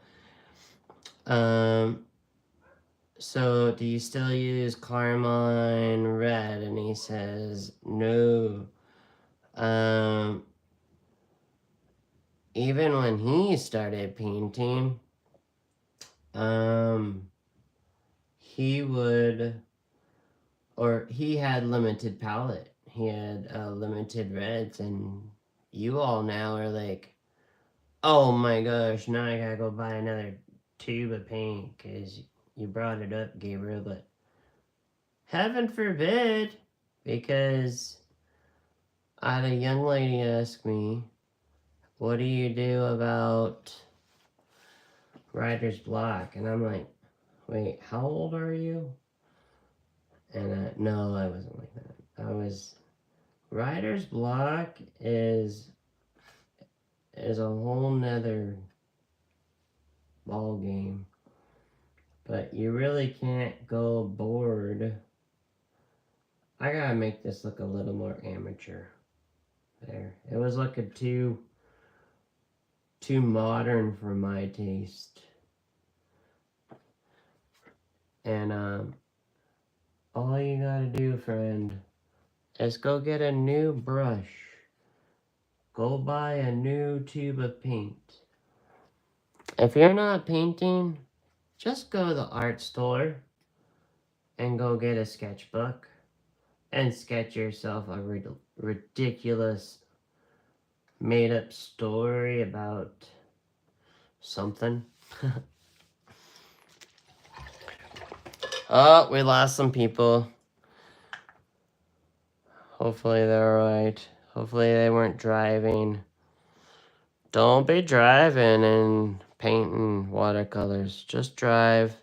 so do you still use carmine red? And he says, no. Even when he started painting, he would, or he had limited palette. He had limited reds, and you all now are like, oh my gosh, now I gotta go buy another tube of paint because you brought it up, Gabriel, but heaven forbid, because I had a young lady ask me, what do you do about writer's block? And I'm like, wait, how old are you? And no, I wasn't like that. I was, writer's block is a whole nother ball game. But you really can't go bored. I gotta make this look a little more amateur. There. It was looking too modern for my taste. And all you gotta do, friend, is go get a new brush. Go buy a new tube of paint. If you're not painting, just go to the art store and go get a sketchbook and sketch yourself a ridiculous made-up story about something. Oh, we lost some people. Hopefully they're alright. Hopefully they weren't driving. Don't be driving and painting watercolors. Just drive.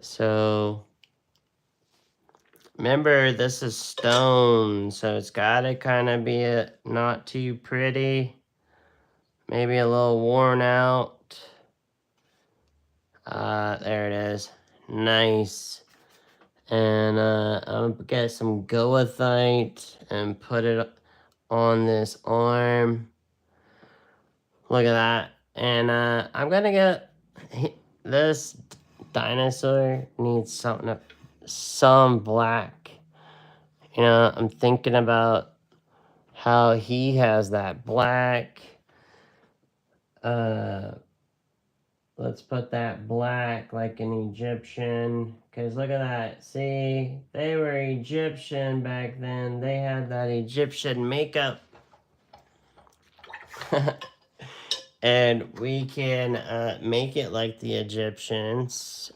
So, remember, this is stone, so it's gotta kind of be not too pretty. Maybe a little worn out. There it is. Nice. And I'm gonna get some goethite and put it on this arm. Look at that. And I'm gonna get this dinosaur needs some black. You know, I'm thinking about how he has that black. Let's put that black like an Egyptian. Because look at that. See, they were Egyptian back then. They had that Egyptian makeup. And we can make it like the Egyptians.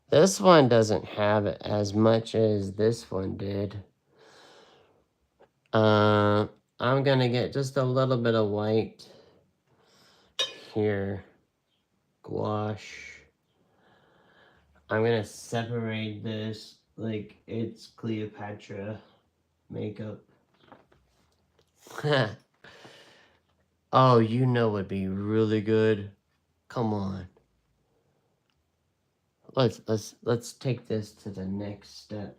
This one doesn't have it as much as this one did. I'm gonna get just a little bit of white here. Gouache. I'm gonna separate this like it's Cleopatra makeup. Oh, you know what'd be really good? Come on. Let's take this to the next step.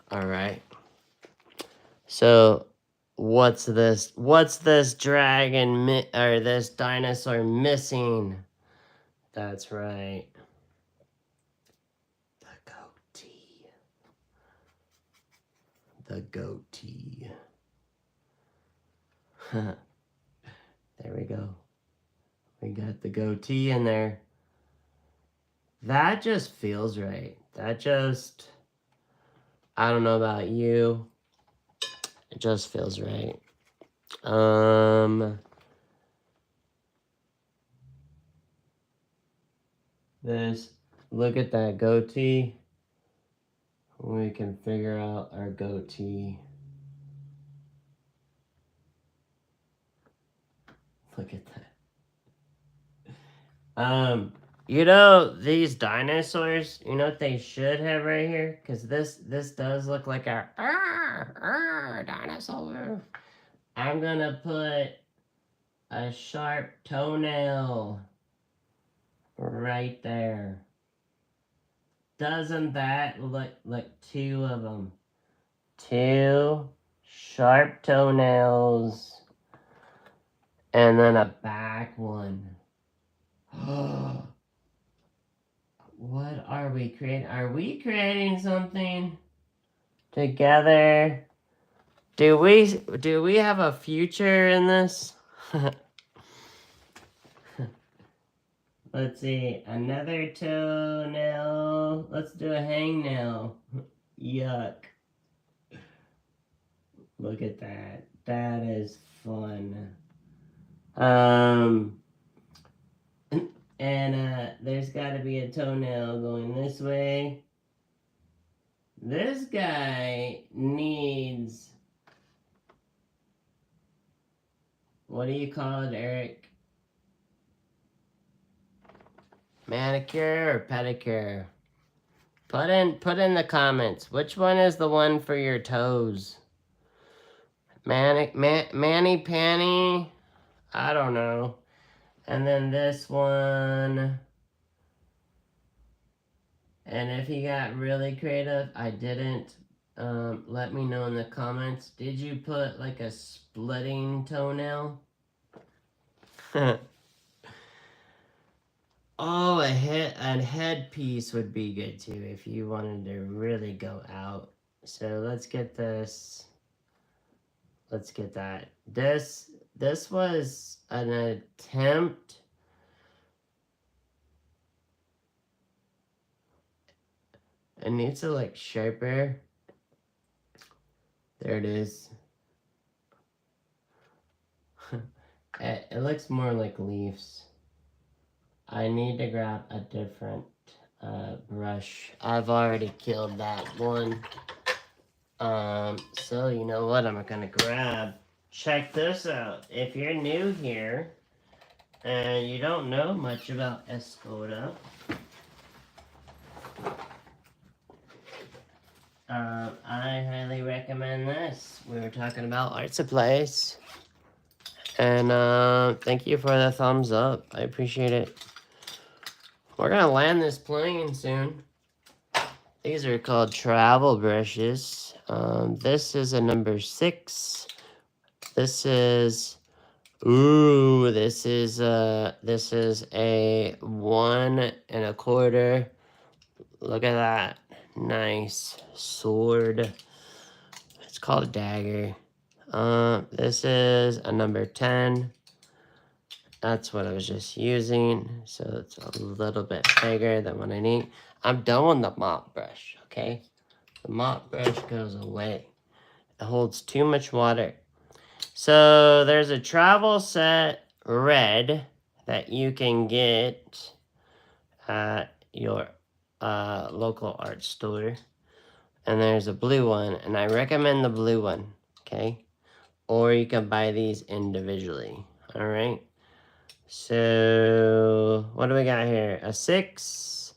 All right. So, what's this? What's this dragon or this dinosaur missing? That's right. The goatee. The goatee. There we go. We got the goatee in there. That just feels right. That just, I don't know about you. It just feels right. Look at that goatee. We can figure out our goatee. Look at that. You know, these dinosaurs, you know what they should have right here? Because this does look like a dinosaur. I'm gonna put a sharp toenail right there. Doesn't that look like two of them? Two sharp toenails. And then a back one. What are we creating? Are we creating something together? Do we have a future in this? Let's see, another toenail. Let's do a hangnail. Yuck. Look at that. That is fun. And there's got to be a toenail going this way. This guy needs, what do you call it, Eric? Manicure or pedicure? Put in the comments. Which one is the one for your toes? Manny Panny. I don't know. And then this one. And if you got really creative, I didn't. Let me know in the comments. Did you put like a splitting toenail? Oh, a headpiece would be good too if you wanted to really go out. So let's get this. Let's get that. This was an attempt. It needs to look sharper. There it is. It looks more like leaves. I need to grab a different brush. I've already killed that one. So you know what I'm gonna grab? Check this out. If you're new here and you don't know much about Escoda, I highly recommend this. We were talking about art supplies. And thank you for the thumbs up. I appreciate it. We're gonna land this plane soon. These are called travel brushes. This is a number 6. This is this is a 1 1/4. Look at that. Nice sword. It's called a dagger. This is a number 10. That's what I was just using. So it's a little bit bigger than what I need. I'm done with the mop brush, okay? The mop brush goes away. It holds too much water. So there's a travel set red that you can get at your local art store. And there's a blue one, and I recommend the blue one, okay? Or you can buy these individually, all right? So what do we got here? A 6,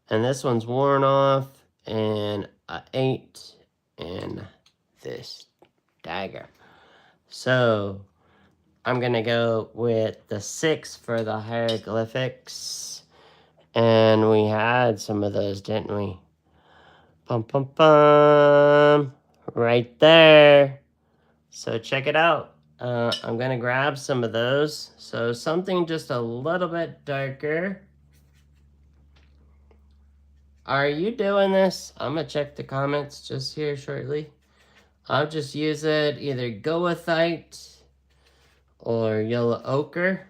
and this one's worn off, and a 8, and this dagger. So I'm gonna go with the 6 for the hieroglyphics, and we had some of those, didn't we? Bum bum bum, right there. So check it out. I'm gonna grab some of those. So something just a little bit darker. Are you doing this? I'm gonna check the comments just here shortly. I'll just use it either goethite or yellow ochre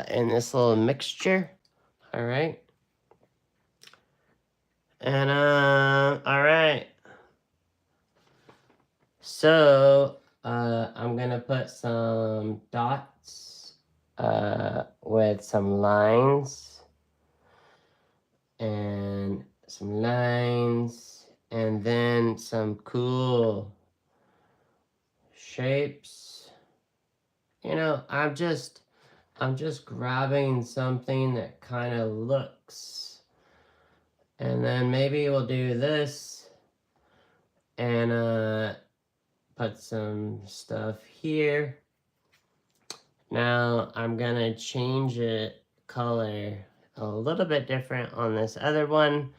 in this little mixture. All right. And all right. So I'm gonna put some dots with some lines and some lines and then some cool shapes. You know, I'm just grabbing something that kind of looks, and then maybe we'll do this and put some stuff here. Now I'm gonna change it color a little bit different on this other one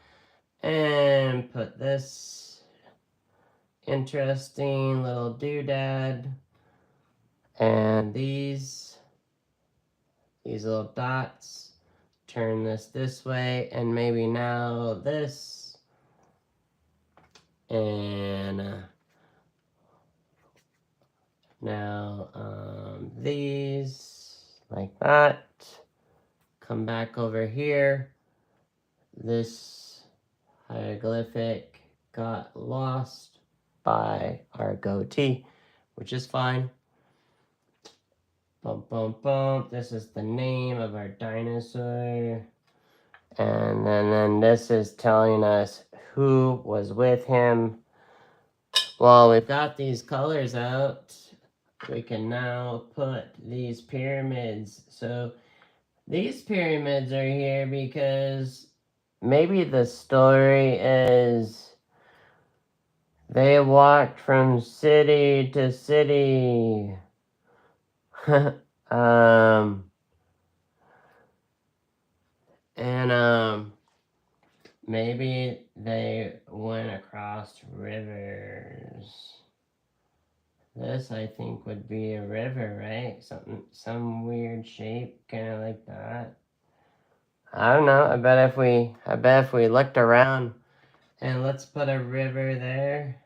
and put this interesting little doodad and these little dots. Turn this way, and maybe now this, and now these, like that. Come back over here. This hieroglyphic got lost by our goatee, which is fine. Bum, bum, bum. This is the name of our dinosaur. And then this is telling us who was with him. Well, we've got these colors out. We can now put these pyramids. So these pyramids are here because maybe the story is They walked from city to city. um, and maybe they went across rivers. This, I think, would be a river, right? Some weird shape, kind of like that. I don't know. I bet if we looked around and let's put a river there,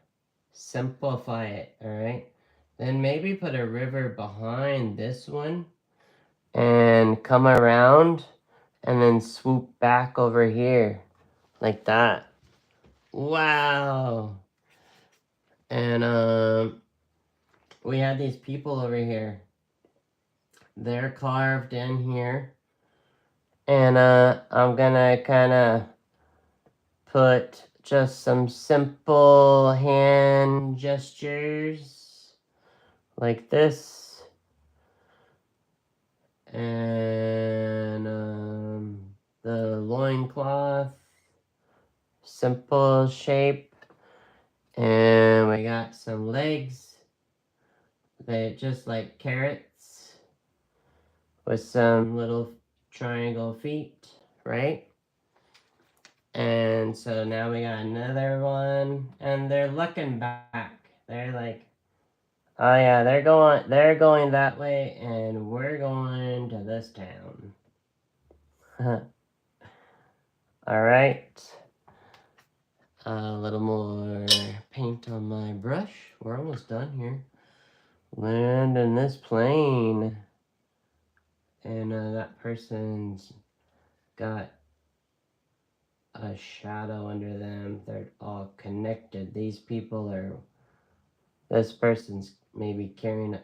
simplify it, all right? Then maybe put a river behind this one and come around and then swoop back over here like that. Wow. And we had these people over here. They're carved in here. And I'm gonna kind of put just some simple hand gestures like this. And the loincloth, simple shape. And we got some legs. They just like carrots with some little triangle feet, right? And so now we got another one, and they're looking back. They're like, oh yeah, they're going that way, and we're going to this town. All right. A little more paint on my brush. We're almost done here. Land in this plane. And that person's got a shadow under them. They're all connected. These people are... This person's maybe carrying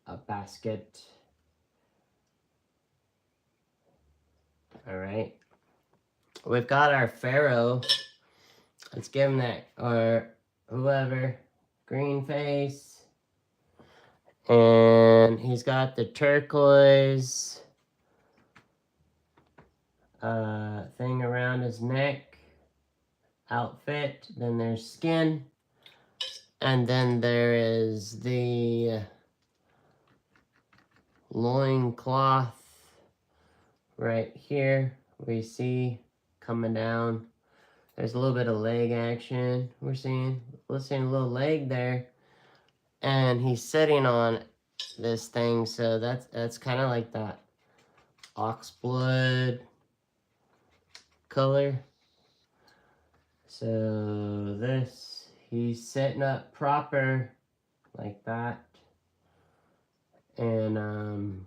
a basket. All right. We've got our pharaoh. Let's give him that, or whoever, green face. And he's got the turquoise thing around his neck. Outfit. Then there's skin. And then there is the loincloth right here. We see coming down. There's a little bit of leg action. We're seeing a little leg there. And he's sitting on this thing, so that's kind of like that oxblood color. So this, he's sitting up proper like that. And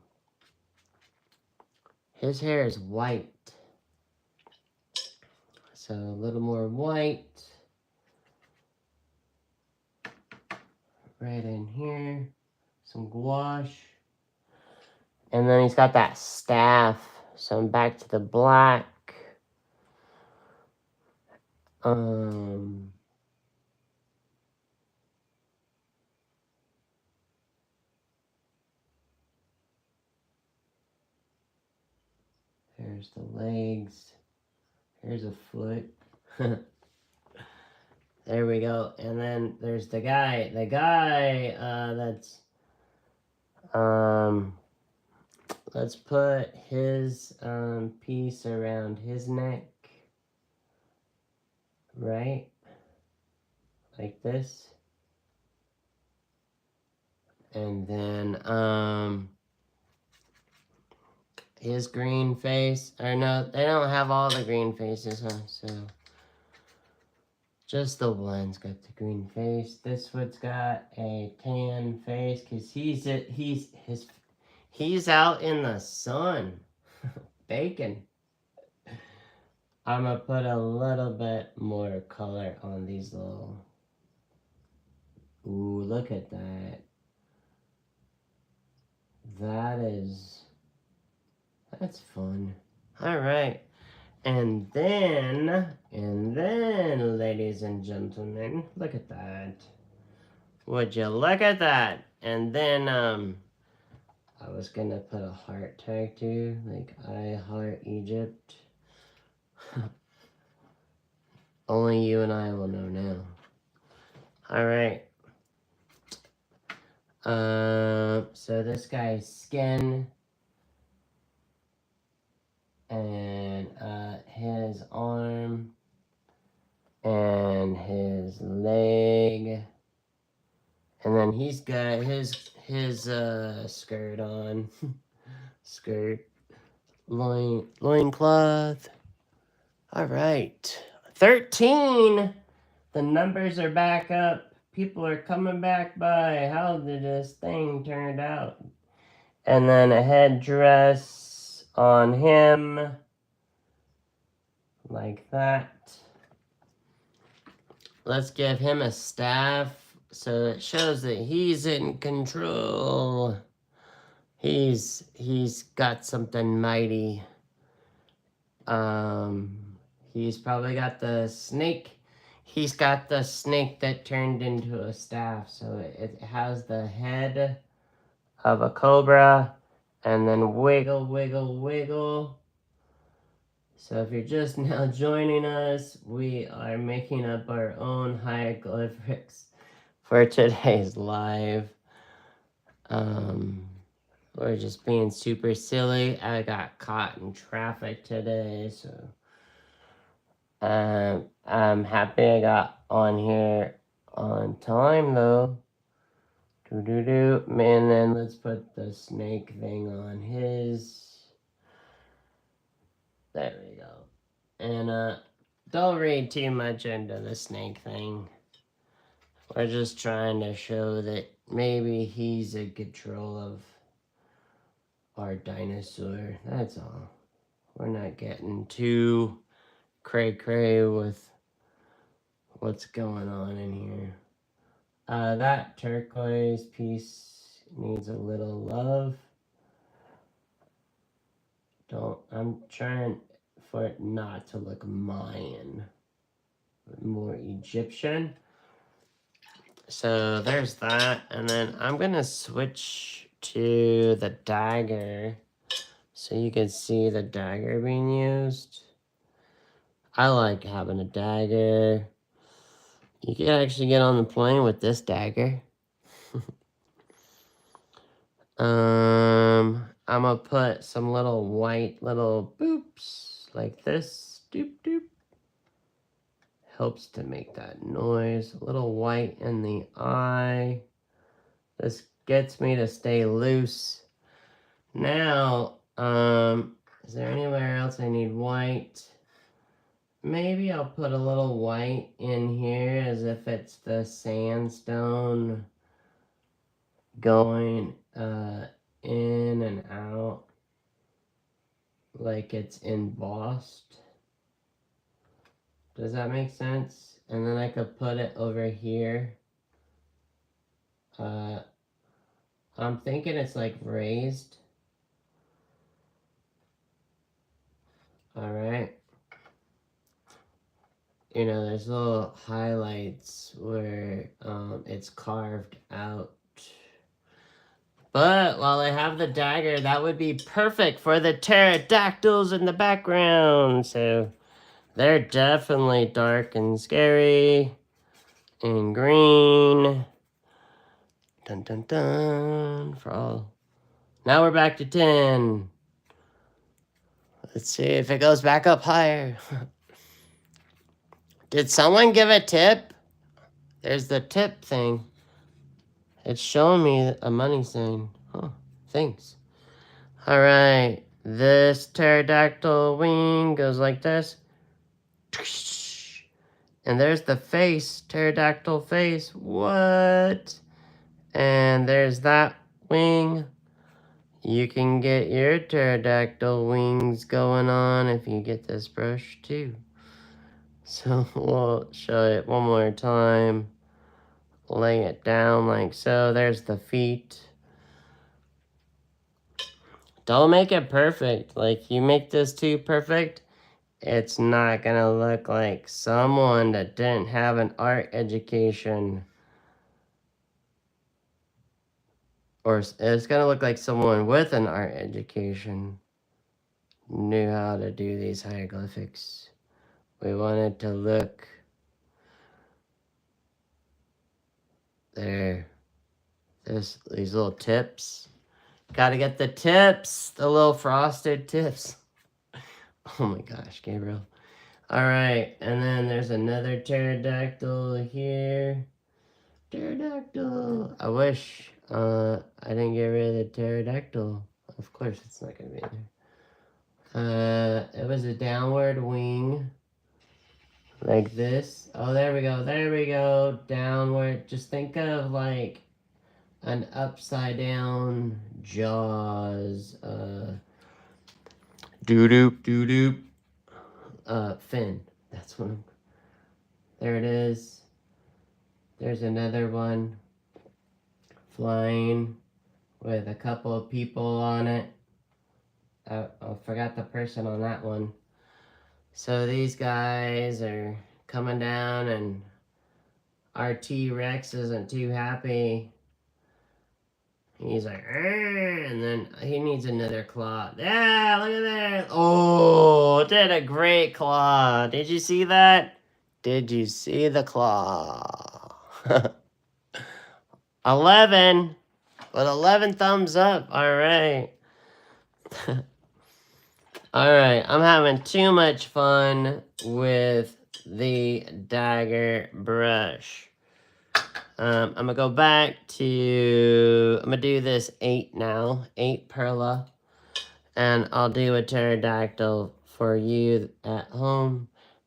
his hair is white. So a little more white. Right in here. Some gouache. And then he's got that staff. So I'm back to the black. There's the legs. Here's a foot. There we go. And then there's the guy. The guy that's... let's put his piece around his neck. Right? Like this. And then his green face. Or no, they don't have all the green faces, huh? So just the one's got the green face. This one's got a tan face because he's out in the sun baking. I'm gonna put a little bit more color on these little... Ooh, look at that. That's fun. All right. And then, ladies and gentlemen, look at that. Would you look at that? And then, I was gonna put a heart tag too, like I heart Egypt. Only you and I will know now. All right. So this guy's skin and his arm and his leg, and then he's got his skirt on, skirt, loincloth. All right, 13. The numbers are back up. People are coming back by. How did this thing turn out? And then a headdress on him, like that. Let's give him a staff so it shows that he's in control. He's got something mighty. He's probably got the snake. He's got the snake that turned into a staff. So it has the head of a cobra, and then wiggle, wiggle, wiggle. So if you're just now joining us, we are making up our own hieroglyphics for today's live. We're just being super silly. I got caught in traffic today, so I'm happy I got on here on time though. And then let's put the snake thing on his. There we go. And don't read too much into the snake thing. We're just trying to show that maybe he's in control of our dinosaur. That's all. We're not getting too cray-cray with what's going on in here. That turquoise piece needs a little love. I'm trying for it not to look Mayan, but more Egyptian. So there's that, and then I'm gonna switch to the dagger so you can see the dagger being used. I like having a dagger. You can actually get on the plane with this dagger. I'm gonna put some little white little boops like this. Doop doop. Helps to make that noise. A little white in the eye. This gets me to stay loose. Now, is there anywhere else I need white? Maybe I'll put a little white in here as if it's the sandstone going in and out like it's embossed. Does that make sense? And then I could put it over here. I'm thinking it's like raised. Alright. You know, there's little highlights where it's carved out. But while I have the dagger, that would be perfect for the pterodactyls in the background. So they're definitely dark and scary and green. Dun dun dun. For all. Now we're back to 10. Let's see if it goes back up higher. Did someone give a tip? There's the tip thing. It's showing me a money sign. Oh, thanks. Alright. This pterodactyl wing goes like this. And there's the face. Pterodactyl face. What? And there's that wing. You can get your pterodactyl wings going on if you get this brush too. So we'll show it one more time. Lay it down like so. There's the feet. Don't make it perfect. Like, you make this too perfect, it's not gonna look like someone that didn't have an art education. Or it's gonna look like someone with an art education knew how to do these hieroglyphics. We want it to look There. There's these little tips. Gotta get the tips. The little frosted tips. Oh my gosh, Gabriel. Alright, and then there's another pterodactyl here. Pterodactyl. I wish I didn't get rid of the pterodactyl. Of course it's not gonna be there. It was a downward wing. Like this. Oh, there we go. There we go. Downward. Just think of like an upside down Jaws. Doo-doop, doo-doop. Fin. That's what I'm... There it is. There's another one. Flying with a couple of people on it. I forgot the person on that one. So these guys are coming down and our T-Rex isn't too happy. He's like, and then he needs another claw. Yeah, look at that. Oh, did a great claw. Did you see that? Did you see the claw? 11. With 11 thumbs up. All right. All right. I'm having too much fun with the dagger brush. I'm gonna go back to, I'm gonna do this 8 now, 8 perla, and I'll do a pterodactyl for you at home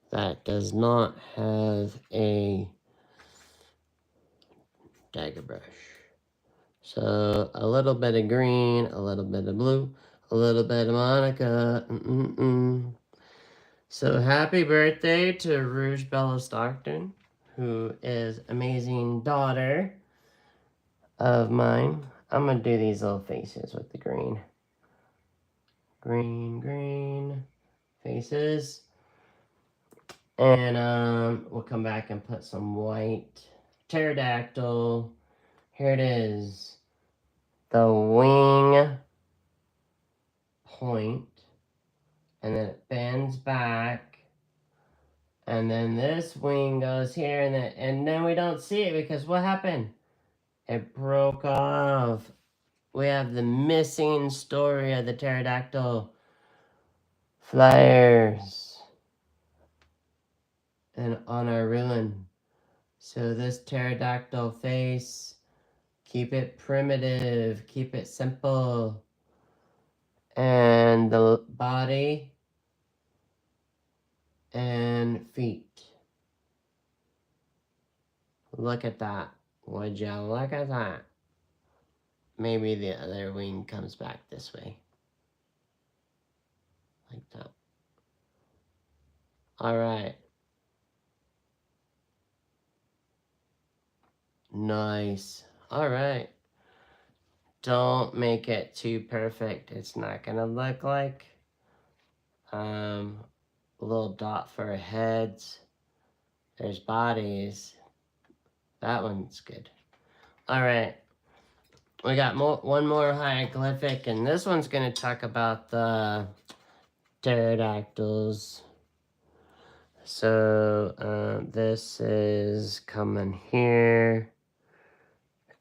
that does not have a dagger brush. So a little bit of green, a little bit of blue, a little bit of Monica. So happy birthday to Rouge Bella Stockton, who is amazing daughter of mine. I'm gonna do these little faces with the green. Green faces. And we'll come back and put some white. Pterodactyl. Here it is. The wing point. And then it bends back. And then this wing goes here, and then we don't see it because what happened? It broke off. We have the missing story of the pterodactyl flyers and on our ruin. So this pterodactyl face, keep it primitive, keep it simple. And the body and feet. Look at that. Would you look at that? Maybe the other wing comes back this way. Like that. Alright. Nice. Alright. Don't make it too perfect. It's not gonna look like a little dot for heads. There's bodies. That one's good. Alright. We got one more hieroglyphic, and this one's gonna talk about the pterodactyls. So this is coming here.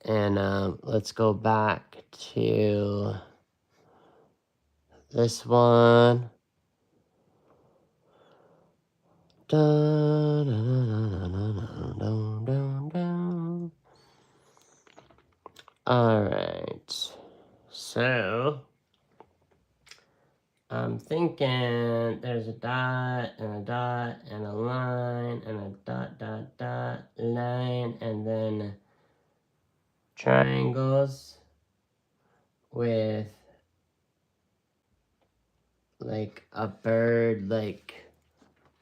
And let's go back to this one. Dun, dun, dun, dun, dun, dun, dun. All right. So I'm thinking there's a dot and a dot and a line and a dot, dot, dot, line, and then triangles with like a bird, like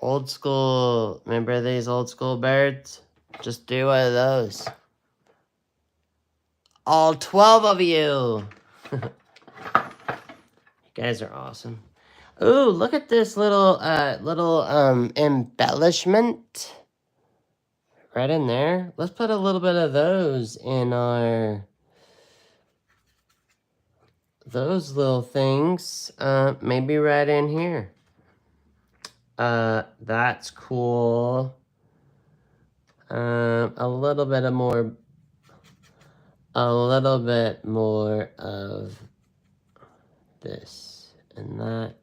old school. Remember these old school birds? Just do one of those. All 12 of you. You guys are awesome. Ooh, look at this little embellishment right in there. Let's put a little bit of those in our, those little things, maybe right in here. That's cool. A little bit of more a little bit more of this and that.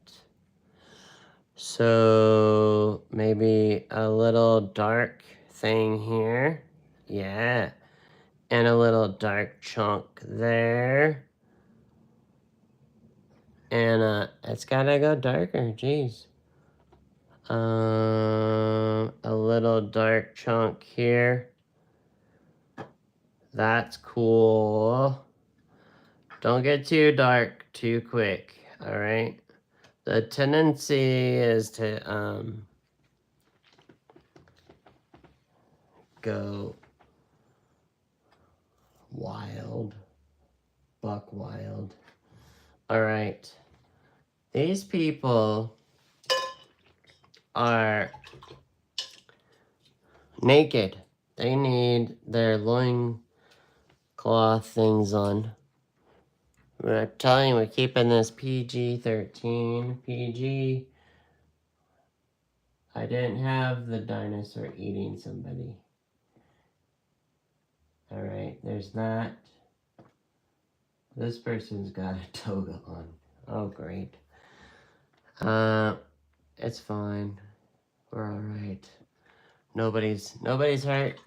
So maybe a little dark thing here. Yeah. And a little dark chunk there. And it's gotta go darker, jeez. A little dark chunk here. That's cool. Don't get too dark too quick, all right? The tendency is to go wild, buck wild. All right. These people are naked. They need their loin cloth things on. We're telling you, we're keeping this PG-13. PG. I didn't have the dinosaur eating somebody. Alright, there's that. This person's got a toga on. Oh, great. It's fine. We're alright. Nobody's hurt.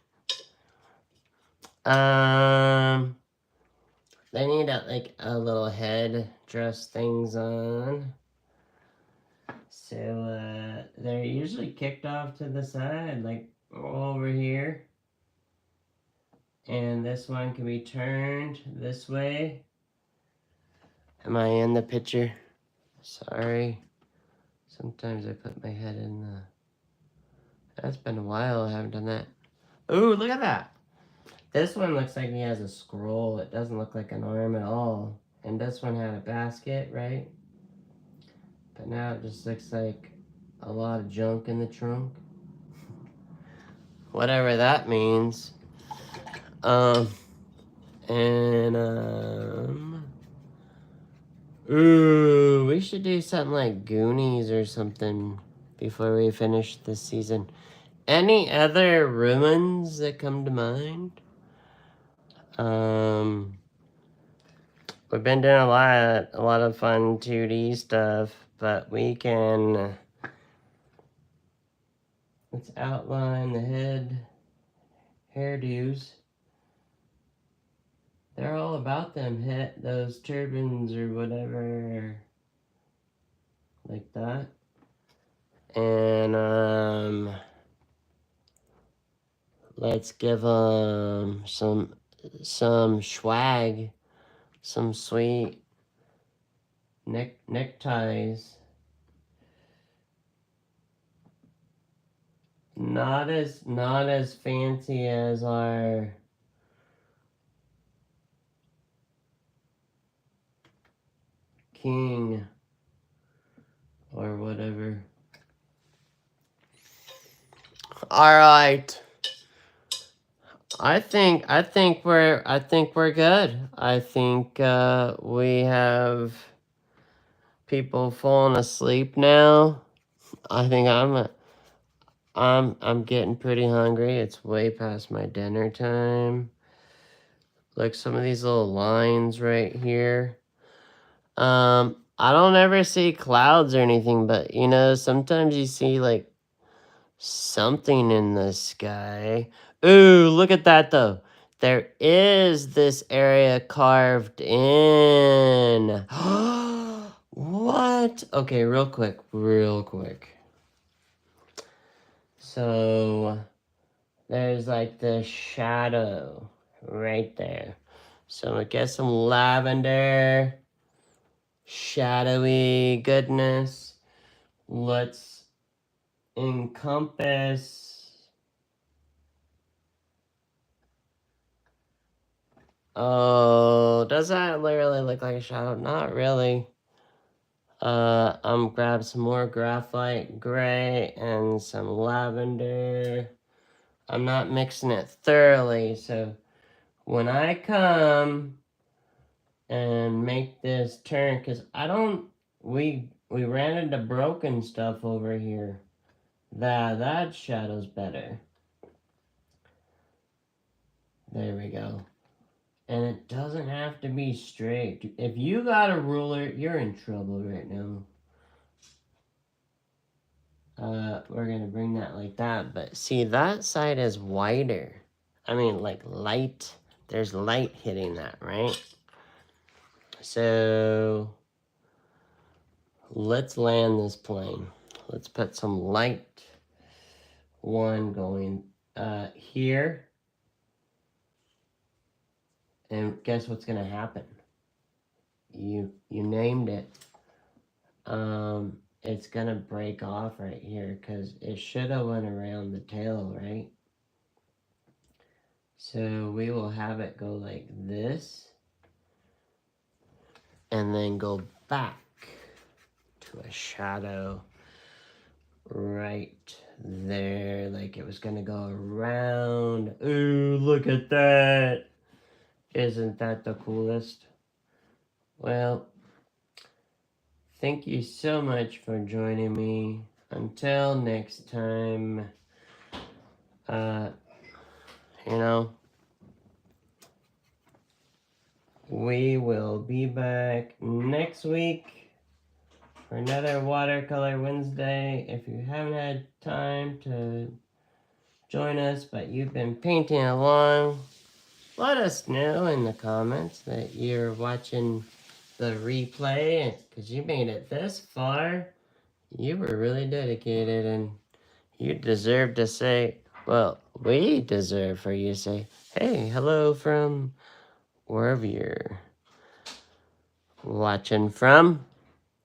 They need like a little head dress things on. So, they're usually kicked off to the side, like over here. And this one can be turned this way. Am I in the picture? Sorry. Sometimes I put my head in the... That's been a while I haven't done that. Ooh, look at that. This one looks like he has a scroll. It doesn't look like an arm at all. And this one had a basket, right? But now it just looks like a lot of junk in the trunk. Whatever that means. Ooh, we should do something like Goonies or something before we finish this season. Any other ruins that come to mind? We've been doing a lot of fun 2D stuff, but we can... Let's outline the hairdos. They're all about them, those turbans or whatever, like that. And let's give them some swag, some sweet neckties. Not as fancy as our king or whatever. All right. I think we're good. I think we have people falling asleep now. I think I'm getting pretty hungry. It's way past my dinner time. Like some of these little lines right here. I don't ever see clouds or anything, but you know, sometimes you see like something in the sky. Ooh, look at that though. There is this area carved in. What? Okay, real quick. So, there's like the shadow right there. So I get some lavender, shadowy goodness. Let's encompass. Oh, does that really look like a shadow? Not really. I'm grab some more graphite gray and some lavender. I'm not mixing it thoroughly, so when I come and make this turn, because we ran into broken stuff over here. That shadow's better. There we go. And doesn't have to be straight. If you got a ruler, you're in trouble right now. We're gonna bring that like that, but see, that side is wider. I mean, like light. There's light hitting that, right? So let's land this plane. Let's put some light one going here. And guess what's gonna happen? You named it. It's gonna break off right here because it should have went around the tail, right? So we will have it go like this and then go back to a shadow right there, like it was gonna go around. Ooh, look at that. Isn't that the coolest? Well, thank you so much for joining me. Until next time, you know, we will be back next week for another Watercolor Wednesday. If you haven't had time to join us, but you've been painting along, let us know in the comments that you're watching the replay, because you made it this far. You were really dedicated, and you deserve to say, well, we deserve for you to say, hey, hello from wherever you're watching from,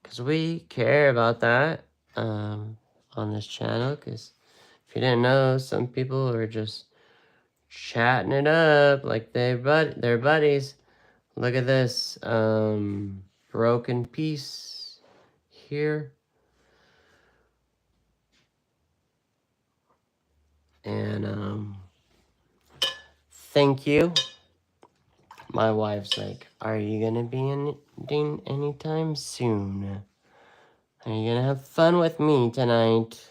because we care about that on this channel, because if you didn't know, some people are just chatting it up like they're buddies. Look at this broken piece here. And thank you. My wife's like, are you gonna be ending anytime soon? Are you gonna have fun with me tonight?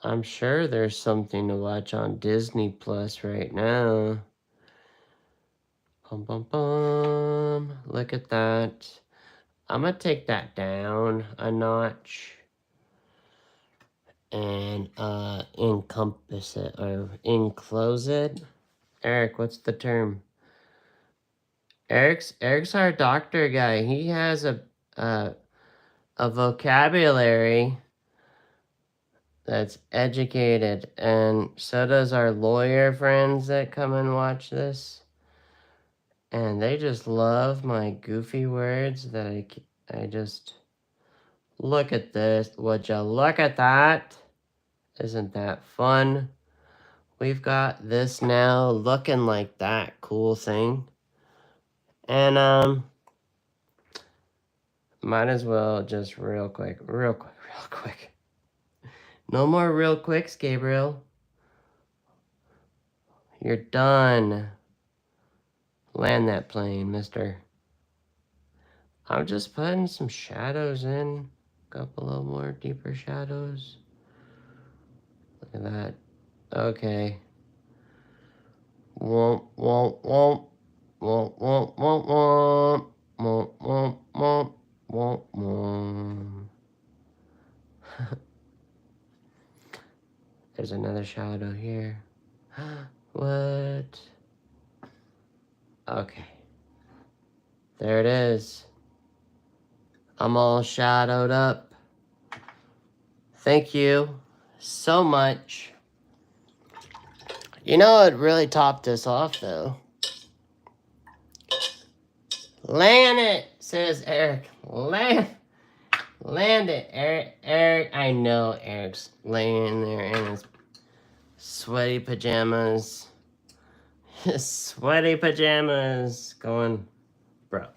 I'm sure there's something to watch on Disney Plus right now. Bum, bum, bum. Look at that. I'm gonna take that down a notch and encompass it or enclose it. Eric, what's the term? Eric's our doctor guy. He has a vocabulary that's educated, and so does our lawyer friends that come and watch this. And they just love my goofy words that I just... Look at this. Would you look at that? Isn't that fun? We've got this now looking like that cool thing. And might as well just real quick. No more real quicks, Gabriel. You're done. Land that plane, mister. I'm just putting some shadows in. A couple of more deeper shadows. Look at that. Okay. Womp, womp, womp. Womp, womp, womp, womp. Womp, womp, womp. Womp, womp. There's another shadow here. What? Okay. There it is. I'm all shadowed up. Thank you so much. You know what really topped us off, though? Land it, says Eric. Land it, Eric. Eric, I know Eric's laying there in his sweaty pajamas. His sweaty pajamas. Going, bro.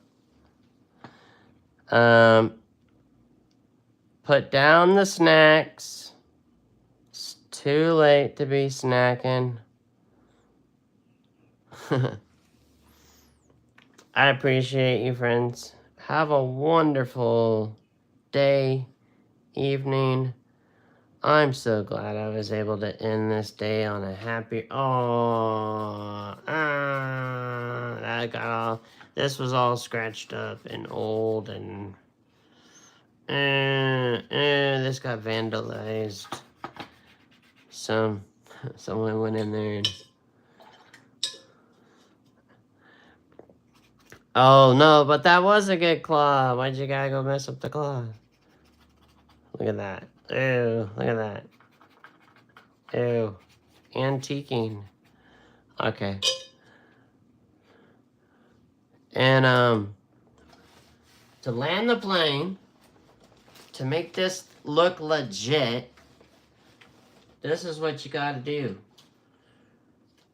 Put down the snacks. It's too late to be snacking. I appreciate you, friends. Have a wonderful day, evening. I'm so glad I was able to end this day on a happy. Oh, that got all. This was all scratched up and old, and this got vandalized. Someone went in there and. Oh no, but that was a good claw. Why'd you gotta go mess up the claw? Look at that. Ew, look at that. Ew. Antiquing. Okay. And to land the plane, to make this look legit, this is what you gotta do.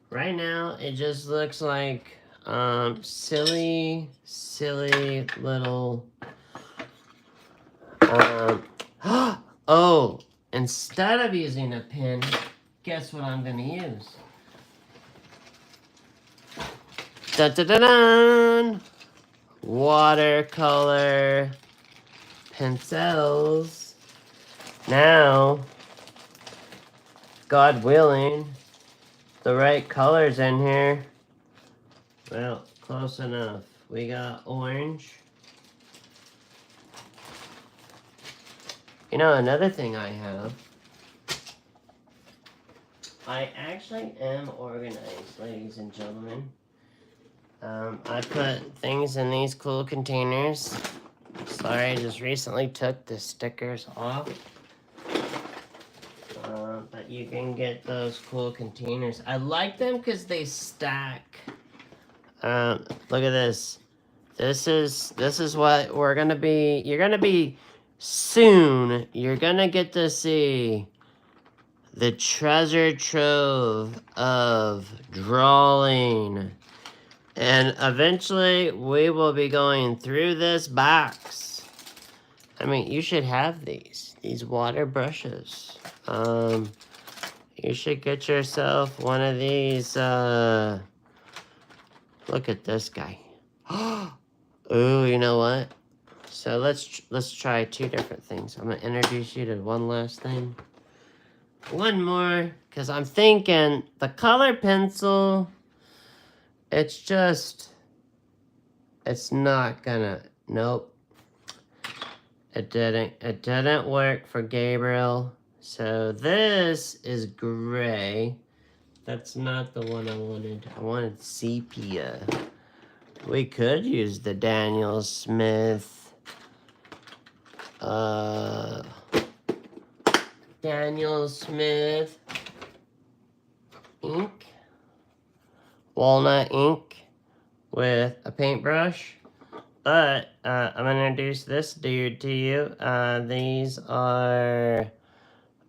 Right now, it just looks like silly little oh, instead of using a pen, guess what I'm gonna use? Dun-dun-dun-dun! Watercolor pencils. Now, God willing, the right colors in here. Well, close enough. We got orange. You know, another thing I have, I actually am organized, ladies and gentlemen. I put things in these cool containers. Sorry, I just recently took the stickers off. But you can get those cool containers. I like them because they stack. Look at this. This is what we're gonna be. You're gonna be soon. You're gonna get to see the treasure trove of drawing. And eventually, we will be going through this box. I mean, you should have these water brushes. You should get yourself one of these. Look at this guy. Ooh, you know what? So let's try two different things. I'm gonna introduce you to one last thing. One more, because I'm thinking the color pencil. It's not gonna, nope. It didn't work for Gabriel. So this is gray. That's not the one I wanted. I wanted sepia. We could use the Daniel Smith. Daniel Smith ink. Walnut ink with a paintbrush. But I'm going to introduce this dude to you. These are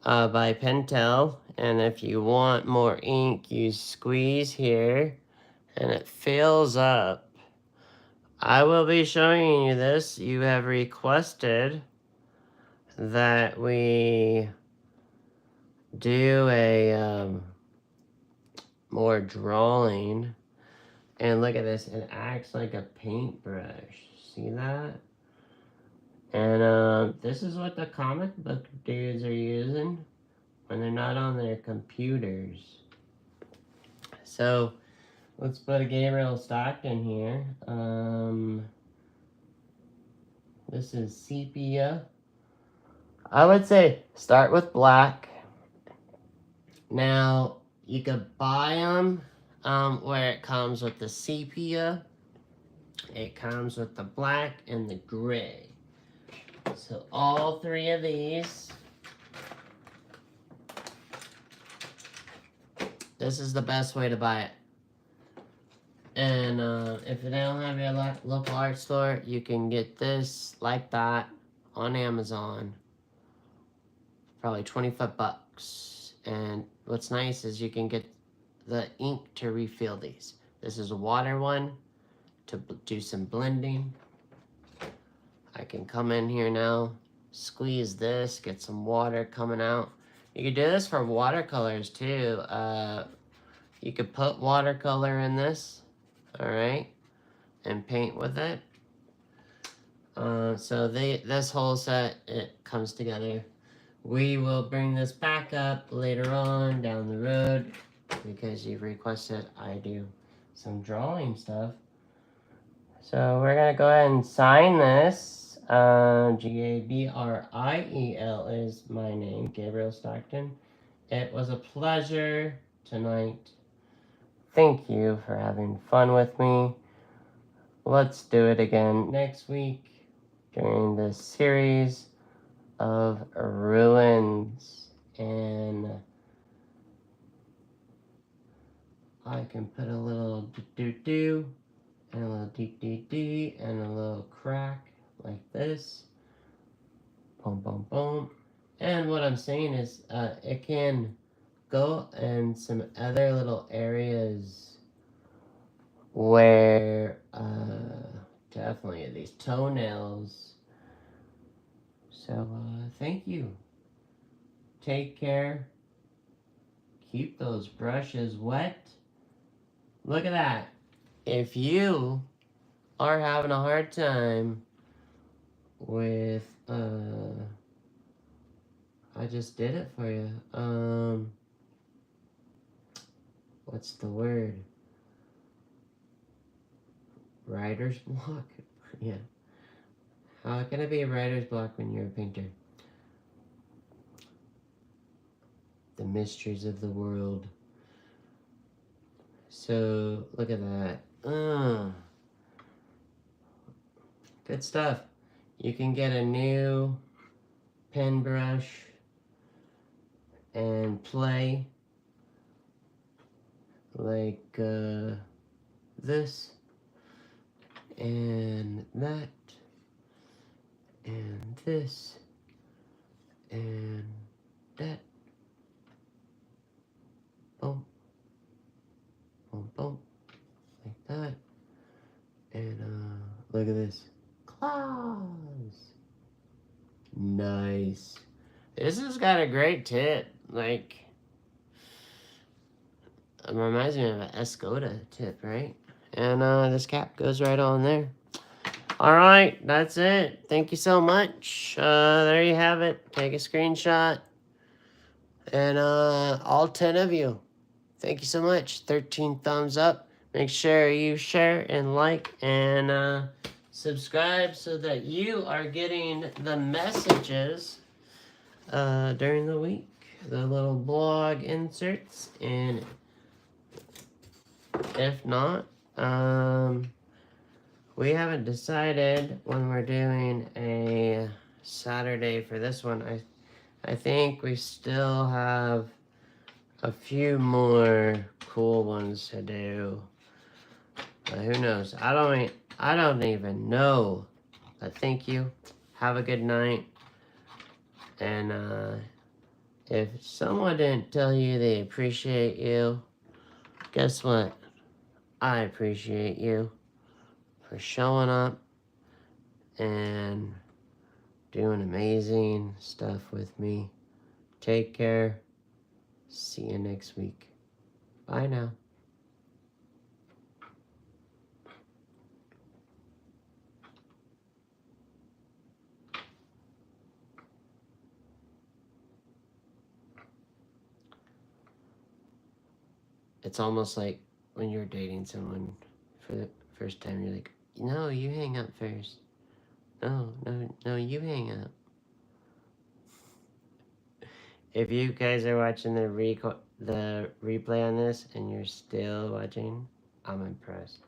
by Pentel. And if you want more ink, you squeeze here and it fills up. I will be showing you this. You have requested that we do a more drawing. And look at this, it acts like a paintbrush. See that? And this is what the comic book dudes are using when they're not on their computers. So let's put a Gabriel Stockton here. This is sepia. I would say start with black. Now you could buy them where it comes with the sepia. It comes with the black and the gray. So all three of these. This is the best way to buy it. And if they don't have your local art store, you can get this like that on Amazon. Probably 25 bucks. And what's nice is you can get the ink to refill these. This is a water one to do some blending. I can come in here now, squeeze this, get some water coming out. You could do this for watercolors too. You could put watercolor in this, all right, and paint with it. So this whole set, it comes together We will bring this back up later on down the road because you've requested I do some drawing stuff. So we're going to go ahead and sign this. Gabriel is my name, Gabriel Stockton. It was a pleasure tonight. Thank you for having fun with me. Let's do it again next week during this series of ruins. And I can put a little do-do-do and a little dee-dee-dee and a little crack like this. Boom, boom, boom. And what I'm saying is it can go in some other little areas where definitely these toenails. So thank you. Take care. Keep those brushes wet. Look at that. If you are having a hard time with I just did it for you. What's the word? Writer's block? Yeah. How can it be a writer's block when you're a painter? The mysteries of the world. So, look at that. Good stuff. You can get a new pen brush and play like this and that and this and that. Boom, boom, boom, like that. And look at this. Claws. Nice. This has got a great tip. Like, it reminds me of an Escoda tip, right? And this cap goes right on there. All right, that's it. Thank you so much. There you have it. Take a screenshot. And all 10 of you, thank you so much. 13 thumbs up. Make sure you share and like and subscribe so that you are getting the messages during the week. The little blog inserts. And if not, we haven't decided when we're doing a Saturday for this one. I think we still have a few more cool ones to do. Who knows? I don't even know. But thank you. Have a good night. And if someone didn't tell you they appreciate you, guess what? I appreciate you for showing up and doing amazing stuff with me. Take care. See you next week. Bye now. It's almost like when you're dating someone for the first time, you're like, no, you hang up first. No, you hang up. If you guys are watching the replay on this and you're still watching, I'm impressed.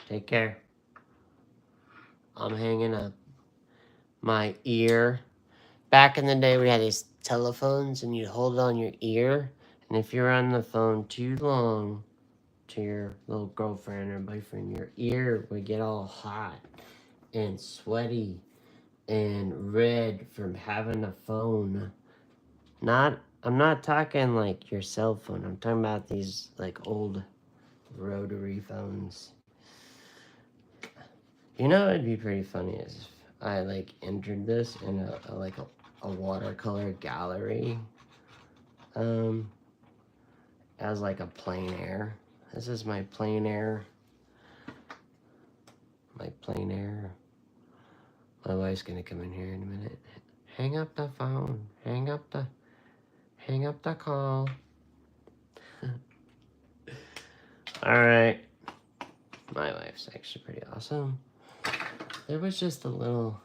Take care. I'm hanging up. My ear. Back in the day, we had these telephones and you'd hold it on your ear. And if you're on the phone too long to your little girlfriend or boyfriend, your ear would get all hot and sweaty and red from having a phone. I'm not talking like your cell phone. I'm talking about these like old rotary phones. You know, it'd be pretty funny if I like entered this in a watercolor gallery as like a Plein Air. This is my Plein Air. My wife's gonna come in here in a minute. Hang up the phone. Hang up the call. Alright. My wife's actually pretty awesome. There was just a little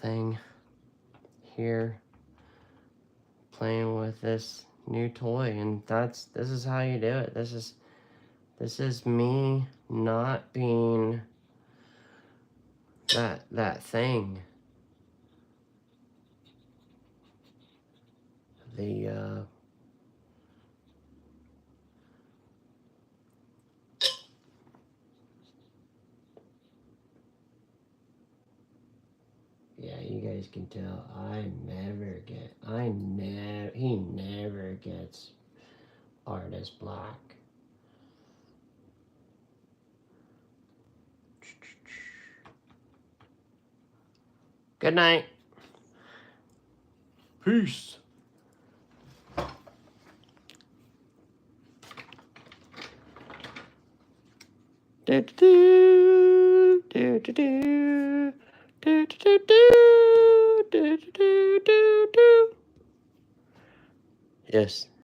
thing here playing with this new toy, and this is how you do it. This is me not being that thing. Yeah, you guys can tell he never gets artist block. Good night. Peace. Do do do do do do do do do do do do. Yes.